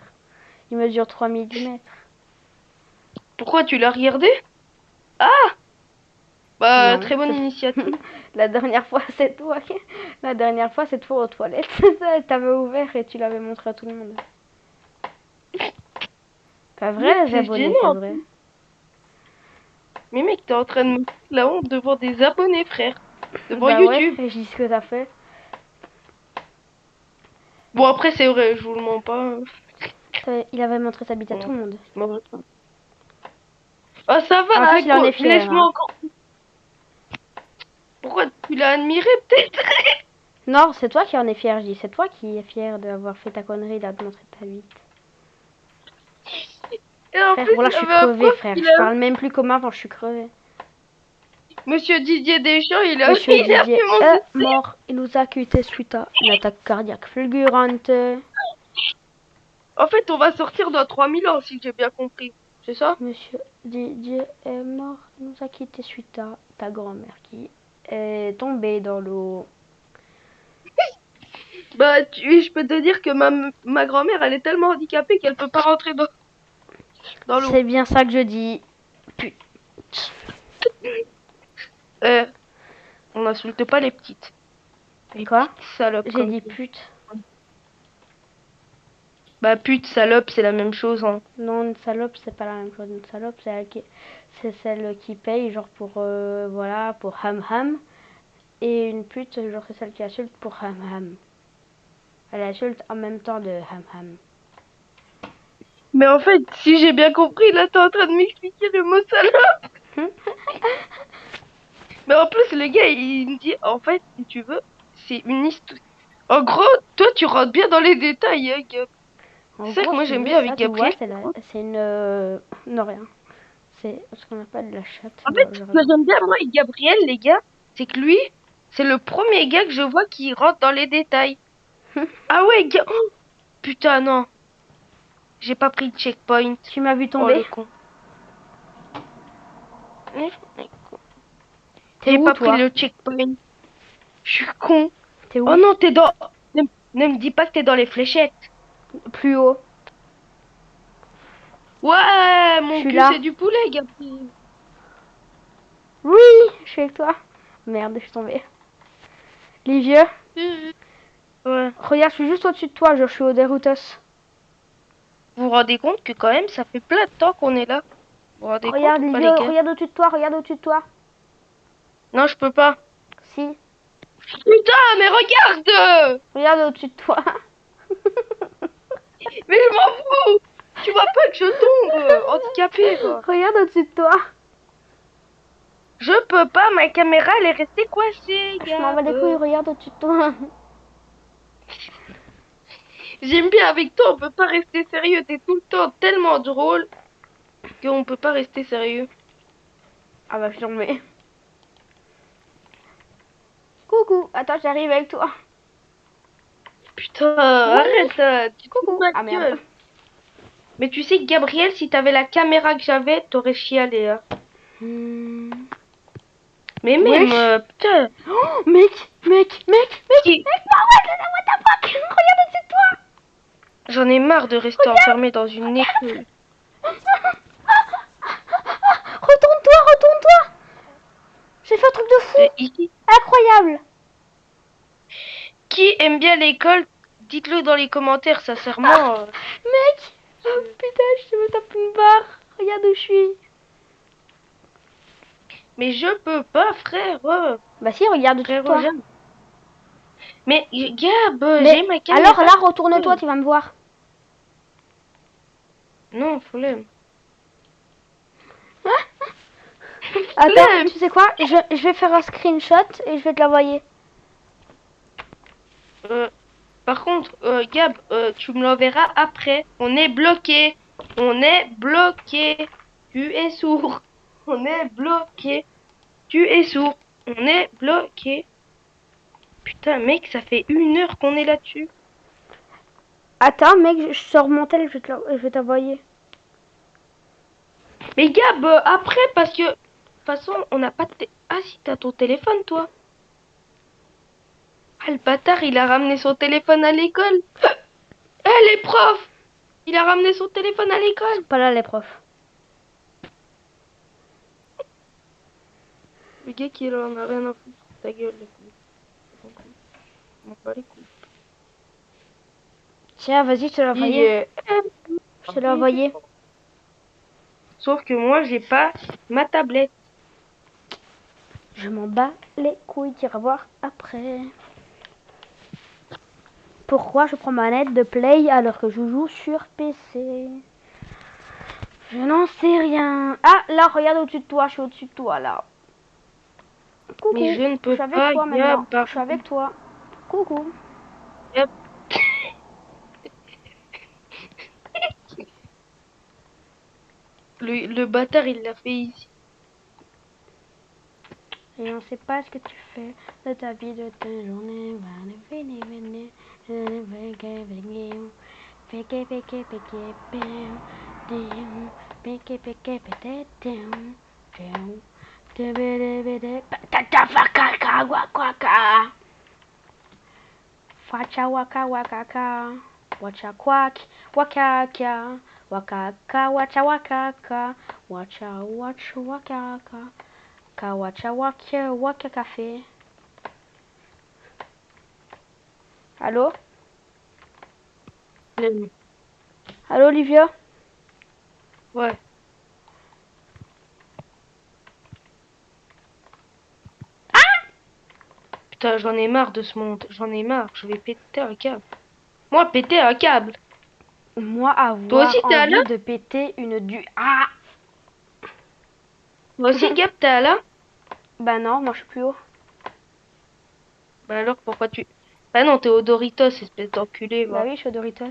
Il mesure 3 millimètres. Pourquoi tu l'as regardé? Ah! Bah, Non. très bonne initiative. La dernière fois, c'est toi. La dernière fois, c'est toi aux toilettes. T'avais ouvert et tu l'avais montré à tout le monde. Pas vrai, les C'est abonnés, gênant. c'est vrai. Mais mec, t'es en train de me foutre la honte devant des abonnés, frère. Devant Bah YouTube. ouais, je dis ce que t'as fait. Bon, après, c'est vrai, je vous le mens pas. Il avait montré sa bite à tout le monde. Bon. Oh, ça va, En plus, il en est fier, laisse-moi hein. encore. Pourquoi tu l'as admiré, peut-être? Non, c'est toi qui en es fier, je dis. C'est toi qui es fier d'avoir fait ta connerie, là, de montrer ta bite. Et en Frère, plus, voilà, il je suis avait un crevée, prof, frère. il Je a... parle même plus comme avant, je suis crevée. Monsieur Didier Deschamps, Monsieur il a Didier fait mon est dossier. mort. Il nous a quittés suite à une attaque cardiaque fulgurante. En fait, on va sortir dans 3000 ans, si j'ai bien compris. C'est ça? Monsieur Didier est mort. Il nous a quittés suite à ta grand-mère qui est tombée dans l'eau. Bah, je peux te dire que ma grand-mère, elle est tellement handicapée qu'elle peut pas rentrer dans l'eau. C'est bien ça que je dis. Putain. On n'insulte pas les petites. Les Quoi? petites salopes. J'ai comme dit tu dis. pute. Bah, pute, salope, c'est la même chose, hein. Non, une salope, c'est pas la même chose. Une salope, c'est celle qui paye, genre pour, voilà, pour ham ham. Et une pute, genre, c'est celle qui insulte pour ham ham. Elle insulte en même temps de ham ham. Mais en fait, si j'ai bien compris, là, t'es en train de m'expliquer le mot salope. Mais en plus, le gars, il me dit, en fait, si tu veux, c'est une histoire. En gros, toi, tu rentres bien dans les détails, hein, Gab. En C'est ça gros, que moi, si tu j'aime veux, bien ça, avec tu vois, Gabriel. c'est une... Non, rien. C'est ce qu'on appelle la chatte. En Non, fait, ce que j'aime bien, moi, avec Gabriel, les gars, c'est que lui, c'est le premier gars que je vois qui rentre dans les détails. Ah ouais, oh, putain, non. J'ai pas pris de checkpoint. Tu m'as vu Oh, tomber. le con. T'es J'ai où, pas pris toi? le checkpoint. Je suis con. T'es Oh où? non, t'es dans... Ne me dis pas que t'es dans les fléchettes. Plus haut. Ouais, Je mon suis cul, là. c'est du poulet, Gabriel. Oui, je suis avec toi. Merde, je suis tombée. Les vieux, Ouais. regarde, je suis juste au-dessus de toi. Je suis au Derutos. Vous vous rendez compte que quand même, ça fait plein de temps qu'on est là. Vous vous rendez compte Regarde, ou les pas, vieux, les gars? regarde au-dessus de toi. Regarde au-dessus de toi. Non, je peux pas. Si, Putain, mais regarde! regarde au-dessus de toi. Mais je m'en fous! Tu vois pas que je tombe handicapée, quoi. Regarde au-dessus de toi. Je peux pas, ma caméra, elle est restée coincée, Je m'en bats Gab. les couilles, regarde au-dessus de toi. J'aime bien avec toi, on peut pas rester sérieux. T'es tout le temps tellement drôle qu'on peut pas rester sérieux. Ah bah, je suis tombée. Coucou, attends, j'arrive avec toi. Putain, Oui, arrête, tu te fous de coucou. ma Ah merde. gueule. Mais tu sais, Gabriel, si t'avais la caméra que j'avais, t'aurais chialé, hein. Hmm. Mais même, Wesh. putain, Oh, mec, qui- bah ouais, what the fuck. Regarde au-dessus de toi. j'en ai marre de rester enfermé dans une école. Retourne-toi, retourne-toi. J'ai fait un truc de fou. Ici, Incroyable. qui aime bien l'école, dites-le dans les commentaires, sincèrement. Mec. Oh putain, je me tape une barre. Regarde où je suis. Mais je peux pas, frère. Bah si, regarde au-dessus de Frérot, toi. j'aime. Mais Gab, Mais j'ai ma caméra. alors là, retourne-toi, tu vas me voir. Non, flemme. Attends, Flemme. tu sais quoi? Je vais faire un screenshot et je vais te l'envoyer. Par contre, Gab, tu me l'enverras après. On est bloqué. On est bloqué. Tu es sourd. On est bloqué. Tu es sourd. On est bloqué. Putain, mec, ça fait 1 heure qu'on est là-dessus. Attends, mec, je sors mon tel, je vais t'envoyer. Mais Gab, après, parce que... De toute façon, on n'a pas de... Ah, si, t'as ton téléphone, toi. Ah, le bâtard, il a ramené son téléphone à l'école. Eh, les profs! Il a ramené son téléphone à l'école. Pas là, les profs. Le gars qui en a rien à foutre. Ta gueule, les couilles. Je m'en bats les couilles. Tiens, vas-y, je te l'ai envoyé. Je te l'ai envoyé. Sauf que moi, j'ai pas ma tablette. Je m'en bats les couilles, tu iras voir après. Pourquoi je prends ma manette de play alors que je joue sur PC? Je n'en sais rien. Ah, là, regarde au-dessus de toi. Je suis au-dessus de toi, là. Coucou. Mais je ne Je peux suis avec pas, toi Gab, maintenant. par Je suis avec toi. Coucou. Gab. Le bâtard, il l'a fait ici. Et on sait pas ce que tu fais de ta vie, de ta journée. Facha waka wakaka. Wacha quack. Wakaka. Wakaka wacha wakaka. Wacha wacha wakaka. Kawacha waka waka café. Allô? Le- Allô Olivia? Ouais. Putain, j'en ai marre de ce monde. J'en ai marre. Je vais péter un câble. Moi, péter un câble. Moi Toi aussi, avoir t'es à là? envie de péter une du... Ah! Toi aussi, Gab, t'es à là? Bah non, moi je suis plus haut. Bah alors, pourquoi tu... Bah non, t'es au Doritos, espèce d'enculé, Bah va. oui, je suis au Doritos.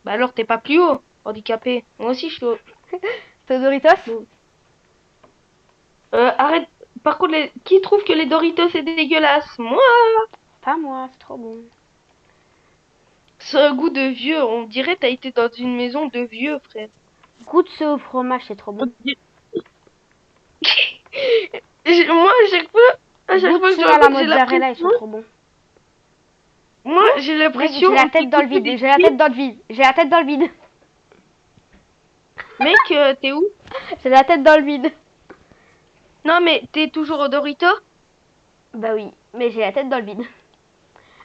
Bah alors, t'es pas plus haut, handicapé. Moi aussi, je suis au... T'es au Doritos? Arrête. Par contre, qui trouve que les Doritos, c'est dégueulasse? Moi! Pas moi, c'est trop bon. C'est un goût de vieux. On dirait t'as été dans une maison de vieux, frère. Goûte ce au fromage, c'est trop On bon. dirait- Moi, à chaque Goûte fois que je ceux à la raconte, j'ai mozzarella, ils l'impression... sont trop bons. Moi, j'ai Mec, l'impression... j'ai la on tête dans le t'écoutait vide, des j'ai la clips. tête dans le vide, j'ai la tête dans le vide. Mec, t'es où? J'ai la tête dans le vide. Non, mais t'es toujours au Doritos? Bah oui, mais j'ai la tête dans le vide.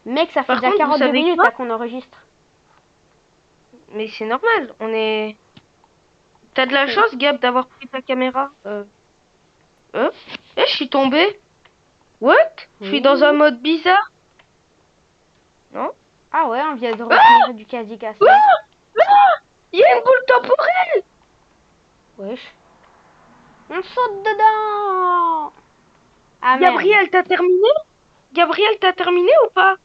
Mec, ça fait Par déjà contre, vous 42 savez minutes quoi? là qu'on enregistre. Mais c'est normal, on est... T'as de la Oui. chance, Gab, d'avoir pris ta caméra. Je suis tombée. What? Je suis Oui. dans un mode bizarre. Non? Ah ouais, on vient de Ah! retenir du quasi cassé. Ah! Il y a une boule temporelle! Wesh. On saute dedans. Ah merde. Gabriel, t'as terminé? Gabriel, t'as terminé ou pas?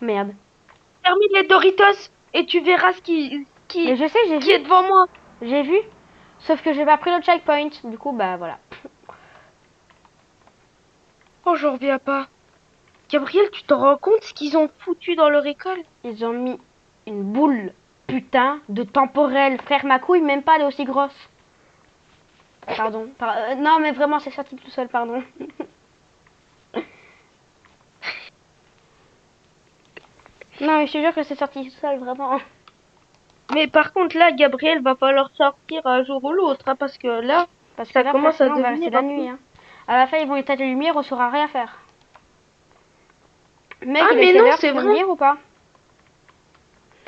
Merde. Termine les Doritos et tu verras Mais je sais, j'ai qui vu. est devant moi. J'ai vu. Sauf que j'ai pas pris le checkpoint. Du coup, bah voilà. Oh, j'en reviens pas. Gabriel, tu t'en rends compte ce qu'ils ont foutu dans leur école? Ils ont mis une boule, putain, de temporel. Frère, ma couille, même pas, elle est aussi grosse. Pardon. Non, mais vraiment, c'est sorti tout seul, pardon. Non, mais je te jure que c'est sorti tout seul, vraiment. Mais par contre, là, Gabriel, va falloir sortir un jour ou l'autre, hein, parce que là, Parce que ça là, frère, commence à sinon, on va rester devenir la un nuit. peu... Hein. À la fin, ils vont éteindre les lumières, on saura rien faire. Mec, Ah, il est mais quelle non, heure? Tu c'est peux me vrai. dire ou pas?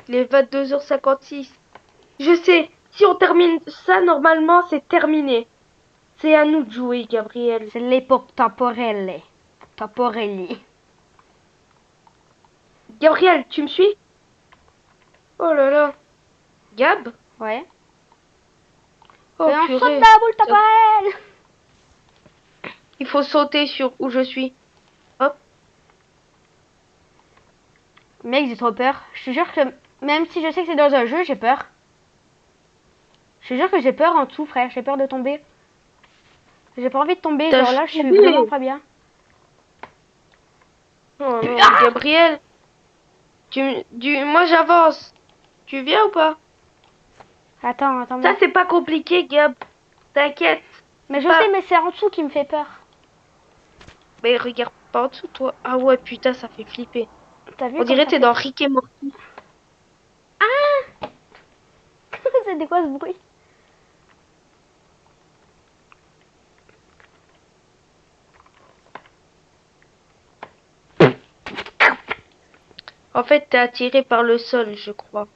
Les 22h56. Je sais, si on termine ça, normalement, c'est terminé. C'est à nous de jouer, Gabriel. C'est l'époque temporelle. Temporelli. Gabriel, tu me suis? Oh là là. Gab? Ouais. Oh Et on saute purée. dans la boule temporelle. Il faut sauter sur où je suis. Hop. Mec, j'ai trop peur. Je te jure que même si je sais que c'est dans un jeu, j'ai peur. Je te jure que j'ai peur en dessous, frère. J'ai peur de tomber. J'ai pas envie de tomber. T'as Genre là, je suis tombé. vraiment pas bien. Oh non, Ah Gabriel. Moi, j'avance. Tu viens ou pas? attends, attends. Ça, c'est pas compliqué, Gab. T'inquiète. Mais je pas- sais, mais c'est en dessous qui me fait peur. Mais regarde pas en dessous, toi. Ah ouais, putain, ça fait flipper. T'as vu On comme dirait ça que t'es fait... dans Rick et Morty. Ah c'était quoi ce bruit? En fait, t'es attiré par le sol, je crois.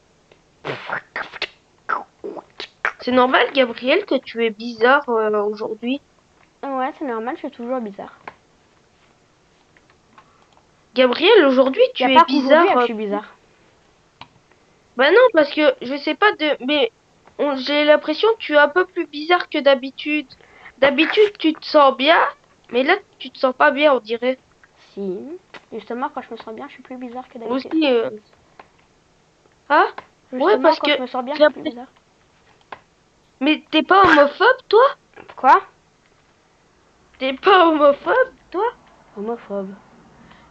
C'est normal, Gabriel, que tu es bizarre aujourd'hui. Ouais, c'est normal, je suis toujours bizarre. Gabriel, aujourd'hui, Y a tu es pas qu'aujourd'hui bizarre. que je suis bizarre. Bah non, parce que je sais pas mais j'ai l'impression que tu es un peu plus bizarre que d'habitude. D'habitude, tu te sens bien, mais là, tu te sens pas bien, on dirait. Si. Justement, quand je me sens bien, je suis plus bizarre que d'habitude. Aussi, ah, ouais, Justement, parce quand que je me sens bien, je j'ai suis plus l'impression- bizarre. mais t'es pas homophobe, toi? Quoi? T'es pas homophobe, toi? Homophobe.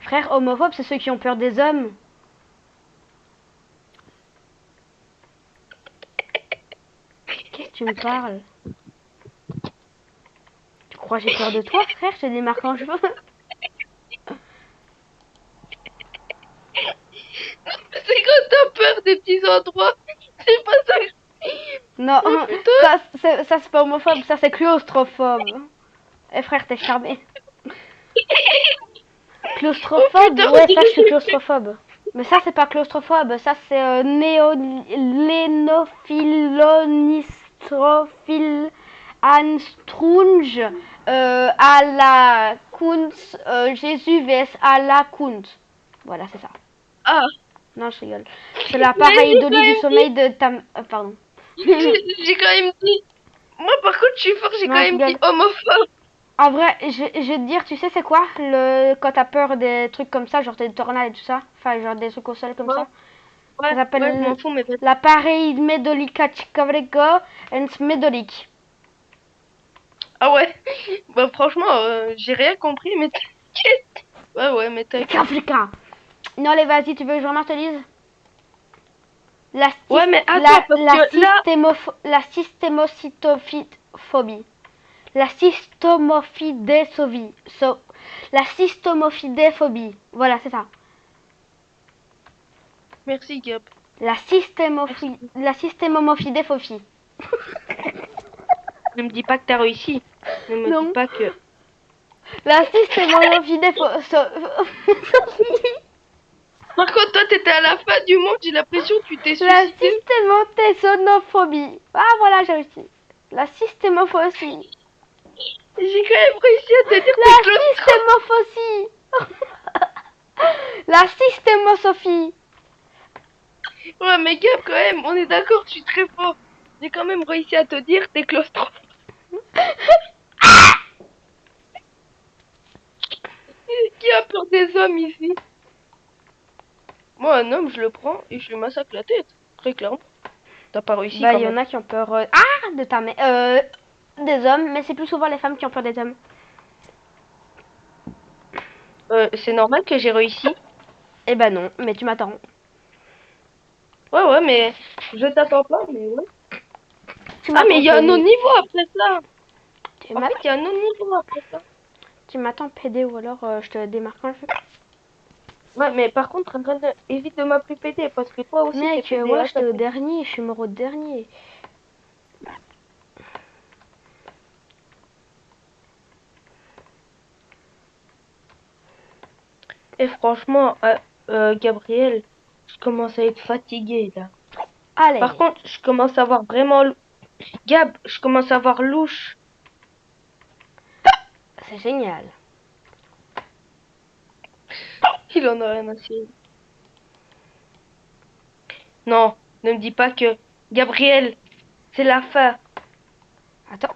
Frère, homophobe, c'est ceux qui ont peur des hommes. Qu'est-ce que tu me parles? Tu crois que j'ai peur de toi, frère? J'ai des marques en cheveux. C'est quand t'as peur des petits endroits. C'est pas ça. Non, Oh putain. ça c'est pas homophobe, ça c'est claustrophobe. Eh frère, t'es charmé. Oh Claustrophobe? putain, on Ouais, ça je dirait suis claustrophobe. Mais ça c'est pas claustrophobe, ça c'est lénophilonistophile anstrunge à la Kunst Jésus vs à la Kunst. Voilà, c'est ça. Ah, Non, je rigole. C'est mais l'appareil j'ai Dolly quand du même dit. sommeil de ta... pardon. J'ai quand même dit. Moi, par contre, je suis fort, j'ai quand Non, je même dit rigole. homophobe. En vrai, je vais te dire, tu sais c'est quoi le quand t'as peur des trucs comme ça, genre des tornades et tout ça, enfin genre des trucs au sol comme Ouais, ça. Ça ouais, je m'en s'appelle fous, mais vas-y. l'appareil Medolica and Medolic. Ah ouais. Bah, franchement, j'ai rien compris, mais t'inquiète. Ouais, ouais, mais t'inquiète. Africain. Non, allez, vas-y, tu veux que je vraiment te lise Ouais, mais attends, parce que là. la systémocytophobie. La la systomophidéphobie. Voilà, c'est ça. Merci, Gab. Merci. La systémomophidéphobie. Ne me dis pas que t'as réussi. Ne me dis Non. pas que. La systémomophidéphobie. Par contre, toi, t'étais à la fin du monde, j'ai l'impression que tu t'es La suicidé. systémotésonophobie. Ah, voilà, j'ai réussi. La systémophobie. J'ai quand même réussi à te dire que La t'es claustro. systémophobie. La systémosophie. Ouais, mais Gab, quand même, on est d'accord, je suis très fort. J'ai quand même réussi à te dire que t'es claustro. Qui a peur des hommes ici? Moi, un homme, je le prends et je lui massacre la tête. Très clairement. T'as pas réussi Bah, quand il y même. en a qui ont peur de ta mère. Des hommes, mais c'est plus souvent les femmes qui ont peur des hommes. C'est normal que j'ai réussi. Eh ben non, mais tu m'attends. Ouais, ouais, mais je t'attends pas, mais ouais. Tu Ah, mais m'attends il y a un autre PD. niveau après ça. Tu En fait, m'attends. il y a un autre niveau après ça. Tu m'attends PD ou alors je te démarque un jeu. Ouais, mais par contre, évite de m'appeler PD parce que toi aussi, t'es Mec, ouais, PDA, ça j'étais au fait. dernier, je suis mort au dernier. Et franchement, Gabriel, je commence à être fatigué là. Par Allez, contre, je commence à avoir vraiment. Gab, je commence à avoir louche. c'est génial. Il en a rien à cirer. Non, ne me dis pas que. Gabriel, c'est la fin. Attends.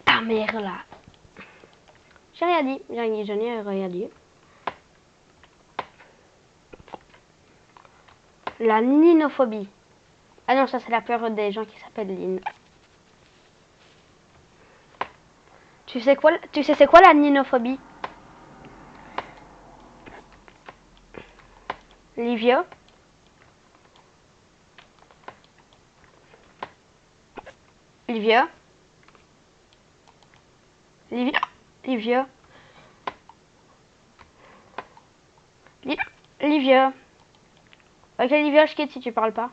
Ta mère là. J'ai rien dit, j'en ai rien dit. La ninophobie. Ah non, ça c'est la peur des gens qui s'appellent Lynn. Tu sais c'est quoi la ninophobie? Livia? Livia? Livia? Livia? Livia? Ok, Livia, je quitte si tu parles pas.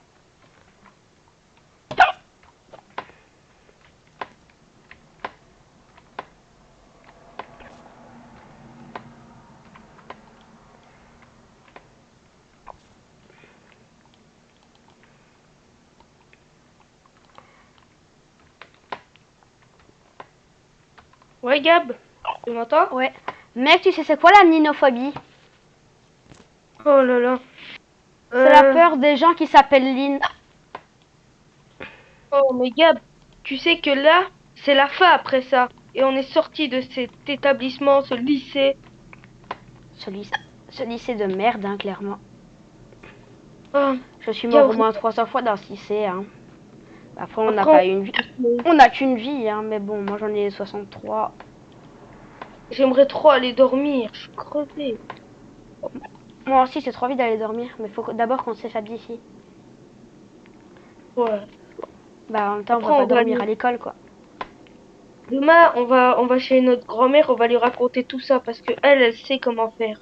Ouais, Gab, tu m'entends? Ouais. Mec, tu sais c'est quoi la ninophobie? Oh là là. C'est la peur des gens qui s'appellent Lynn. Oh, mais Gab, tu sais que là, c'est la fin après ça. Et on est sorti de cet établissement, ce lycée. Ce, lyc- ce lycée de merde, hein, clairement. Oh, Je suis mort au Gabriel, moins 300 fois dans ce lycée, hein. Après, on n'a après, pas une vie. On n'a qu'une vie, hein, mais bon, moi j'en ai 63. j'aimerais trop aller dormir. Je suis crevée. Moi aussi, c'est trop vite d'aller dormir, mais faut d'abord qu'on s'établit ici. Ouais. Bah, en même temps, on Après, va on pas va dormir aller. à l'école, quoi. Demain, on va chez notre grand-mère, on va lui raconter tout ça parce que elle sait comment faire.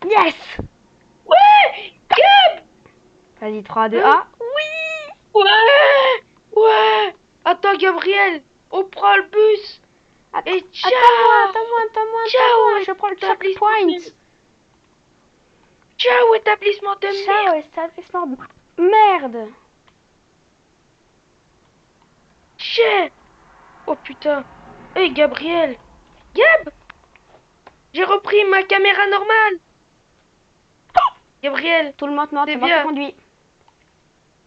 Yes! Ouais! Gab! Vas-y, 3, 2, Hein? 1. Oui! Ouais! Ouais! Attends, Gabriel! On prend le bus! Et Attends-moi, ciao! attends-moi, attends-moi, Ciao, attends-moi. Je prends le établissement checkpoint. de... Ciao, établissement de Ciao, merde! établissement. Merde! Chais! Oh putain! Hé, Gabriel! Gab! J'ai repris ma caméra normale! Gabriel, Tout le monde monte, c'est c'est moi qui bien. conduis.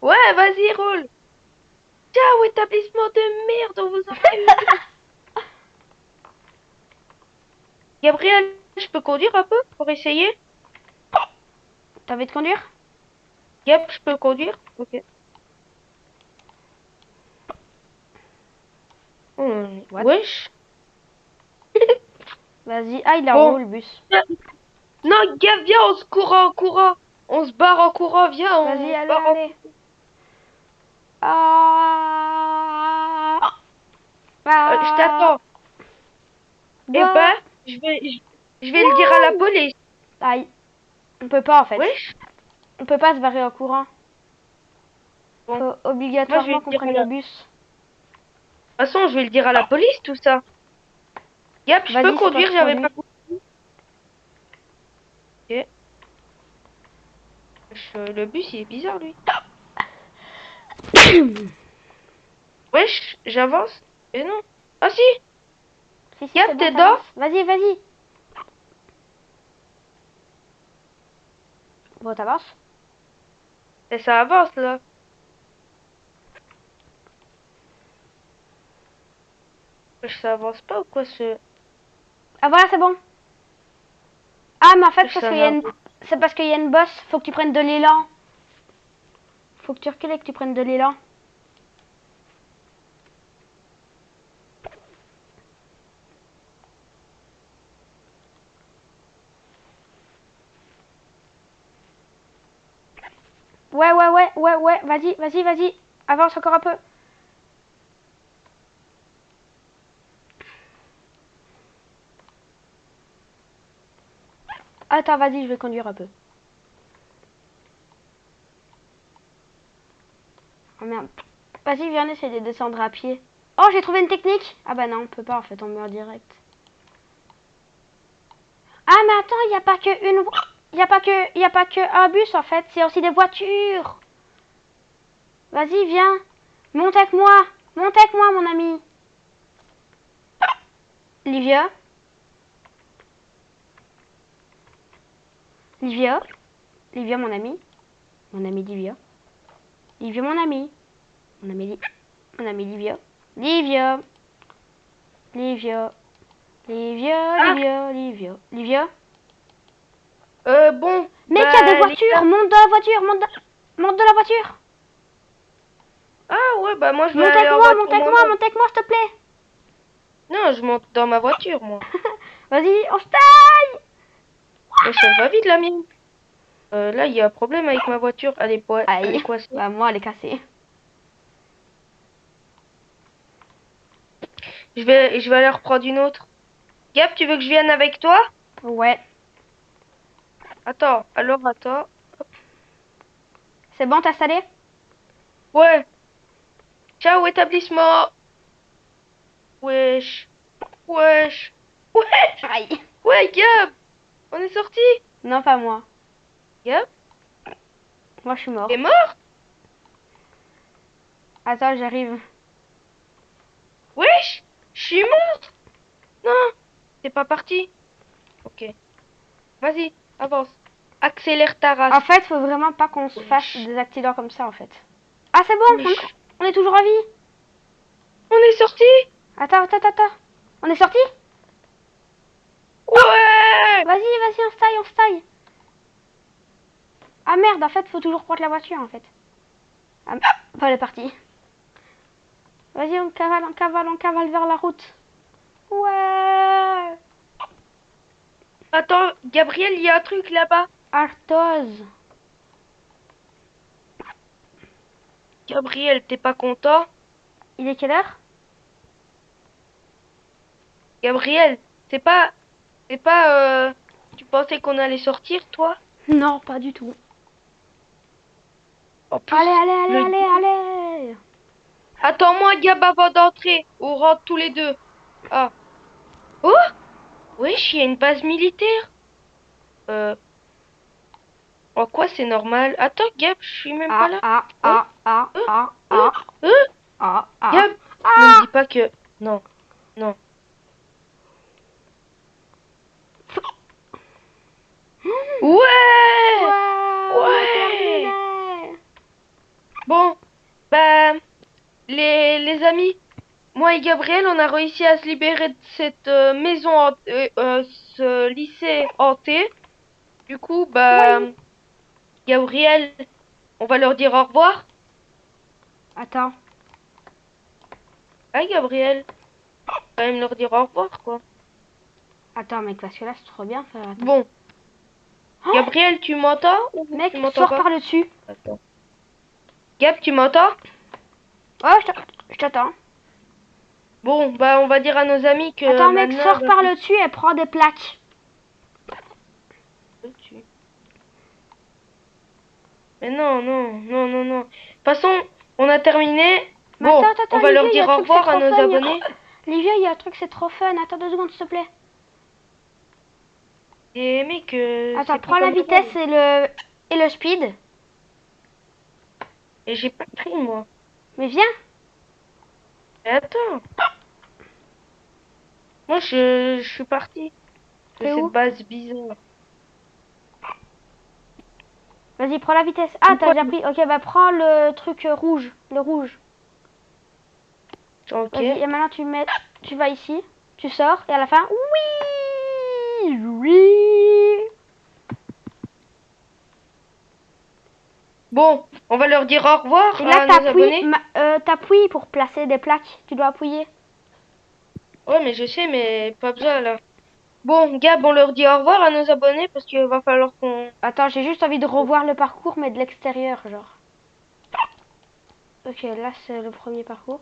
Ouais, vas-y, roule! Ciao, établissement de merde, on vous envoie une bus! Gabriel, je peux conduire un peu pour essayer? T'as envie de conduire? Gab, je peux conduire? Ok. What? Wesh. Vas-y. Ah, il est en haut, Bon. le bus. Non, Gab, viens, on se courant, en courant. On se barre en courant, viens, Vas-y, on se allez, barre en allez. Ah! Je Ah! t'attends. Eh Go! ben, je vais le dire à la Wouh! police. Aïe. On peut pas, en fait. Wesh. On peut pas se barrer en courant. Bon, Faut moi, je vais obligatoirement le qu'on dire à prenne la... le De toute bus. façon, je vais le dire à la police, tout ça. Gab, je peux Vas-y, c'est toi conduire, qui j'avais pas conduis. compris. Ok. Le bus, il est bizarre, lui. Wesh, j'avance. Et non. Ah si, Si, si, c'est Gab, bon, t'es t'avances. dedans? Vas-y, vas-y. Bon, t'avances. Et ça avance, là. Wesh, ça avance pas ou quoi, ce... Ah, voilà, c'est bon. Ah, mais en fait, Wesh, parce ça qu'il y a n'a... une... c'est parce qu'il y a une bosse. Faut que tu prennes de l'élan. Faut que tu recules et que tu prennes de l'élan. Ouais, ouais, ouais, ouais, ouais. Vas-y, vas-y, vas-y. Avance encore un peu. Attends, vas-y, je vais conduire un peu. Oh merde. Vas-y, viens, on essaie de descendre à pied. Oh, j'ai trouvé une technique. Ah bah non, on peut pas en fait, on meurt direct. Ah mais attends, il n'y a pas que une... Il y a pas que un bus en fait, c'est aussi des voitures. Vas-y, viens. Monte avec moi. Monte avec moi, mon ami. Livia. Livia. Livia, mon ami. Mon ami Livia. Livia, mon ami. Mon ami, mon ami Livia. Livia. Livia. Livia, Ah, Livia, Livia. Livia. bon, Mec, il y a des bah, les voitures. gars... Monte de la voiture. Monte de la voiture. Ah, ouais, bah, moi, je vais Monte aller avec en moi, monte voiture avec moi, moi-même. monte avec moi, s'il te plaît. Non, je monte dans ma voiture, moi. Vas-y, on se taille. Wesh, elle va vite, la mienne. Là, il y a un problème avec ma voiture. Elle est Aïe. coincée. Bah, moi, elle est cassée. Je vais aller reprendre une autre. Gab, tu veux que je vienne avec toi? Ouais. Attends, alors, attends. C'est bon, t'as installé? Ouais. Ciao, établissement. Wesh. Wesh. Wesh. Aïe. Ouais, Gab. On est sorti. Non, pas moi. Gab, Moi, je suis t'es mort. mort? Attends, j'arrive. Wesh. Je suis T'es pas parti? Ok. Vas-y, avance. Accélère ta race. En fait, faut vraiment pas qu'on se fasse des accidents comme ça, en fait. Ah, c'est bon, Wesh. on est toujours en vie. On est sorti? Attends. On est sorti? Ouais! Vas-y, on se taille. Ah merde, en fait, faut toujours prendre la voiture, en fait. Ah, elle est partie. Vas-y, on cavale vers la route. Ouais. Attends, Gabriel, il y a un truc là-bas. Arthos. Gabriel, t'es pas content? Il est quelle heure? Gabriel, c'est pas, tu pensais qu'on allait sortir, toi? Non, pas du tout. En plus, le... Allez. Attends-moi, Gab, avant d'entrer. On rentre tous les deux. Ah. Oh! Wesh, il y a une base militaire. Euh, en quoi c'est normal? Attends, Gab, je suis même pas là. Hein? Hein? Hein? Hein? Gab, ne me dis pas que... Non, non. Ouais! On a Ouais! terminé. Bon, bah, les amis, moi et Gabriel, on a réussi à se libérer de cette maison, ce lycée hanté. Du coup, bah, Oui. Gabriel, on va leur dire au revoir. Attends. Ah, Gabriel, quand même leur dire au revoir, quoi. Attends, mec, parce que là, c'est trop bien. Attends. Bon, Oh, Gabriel, tu m'entends ou mec, tu m'entends sors pas? par le dessus. Attends. Gab, tu m'entends? Oh, je t'attends. Bon, bah, on va dire à nos amis que Attends, mec, maintenant, sors par le dessus et prends des plaques. Mais non, non, non, non, non. De toute façon, on a terminé. Mais Bon, on attends, va leur Livia, il y a dire un au truc, c'est revoir à trop nos fun. abonnés. Livia, il y a un truc, c'est trop fun. Attends 2 secondes, s'il te plaît. Et mec, Attends, c'est plus prends la comme vitesse avant. et le speed. Et j'ai pas pris, moi. Mais viens. Mais attends. Moi, je suis parti de T'es cette où? base bizarre. Vas-y, prends la vitesse. Ah, t'as Pourquoi? déjà pris. Ok, bah prends le truc rouge. Le rouge. Ok. Vas-y, et maintenant tu vas ici. Tu sors et à la fin. Oui. Bon, on va leur dire au revoir Et là, à nos abonnés. t'appuies pour placer des plaques. Tu dois appuyer. Ouais, mais je sais, mais pas besoin là. Bon, Gab, on leur dit au revoir à nos abonnés parce qu'il va falloir qu'on... Attends, j'ai juste envie de revoir le parcours, mais de l'extérieur, genre. Ok, là, c'est le premier parcours.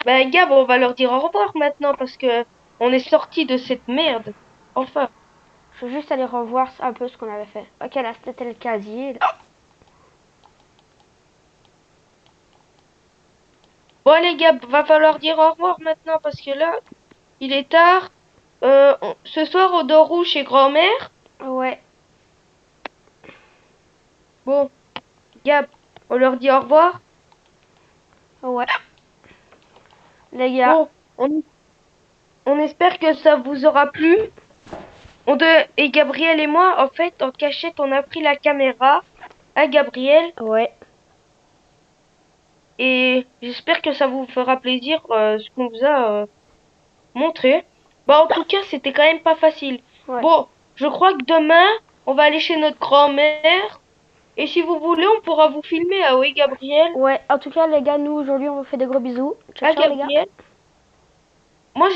Ben, Gab, on va leur dire au revoir maintenant parce que on est sorti de cette merde. Enfin. Je veux juste aller revoir un peu ce qu'on avait fait. Ok, là, c'était le casier. Bon, allez, Gab, va falloir dire au revoir maintenant parce que là, il est tard. Ce soir, on dort où chez grand-mère? Ouais, Bon, Gab, on leur dit au revoir. ouais. Les gars, Bon, on espère que ça vous aura plu. Et Gabriel et moi, en fait, en cachette, on a pris la caméra à Gabriel. ouais. Et j'espère que ça vous fera plaisir ce qu'on vous a montré. Bah, en tout cas, c'était quand même pas facile. Ouais. Bon, je crois que demain, on va aller chez notre grand-mère. Et si vous voulez, on pourra vous filmer. Ah oui, Gabriel? Ouais, en tout cas, les gars, nous, aujourd'hui, on vous fait des gros bisous. Ciao, Ah, ciao, les gars. Gabriel? Moi,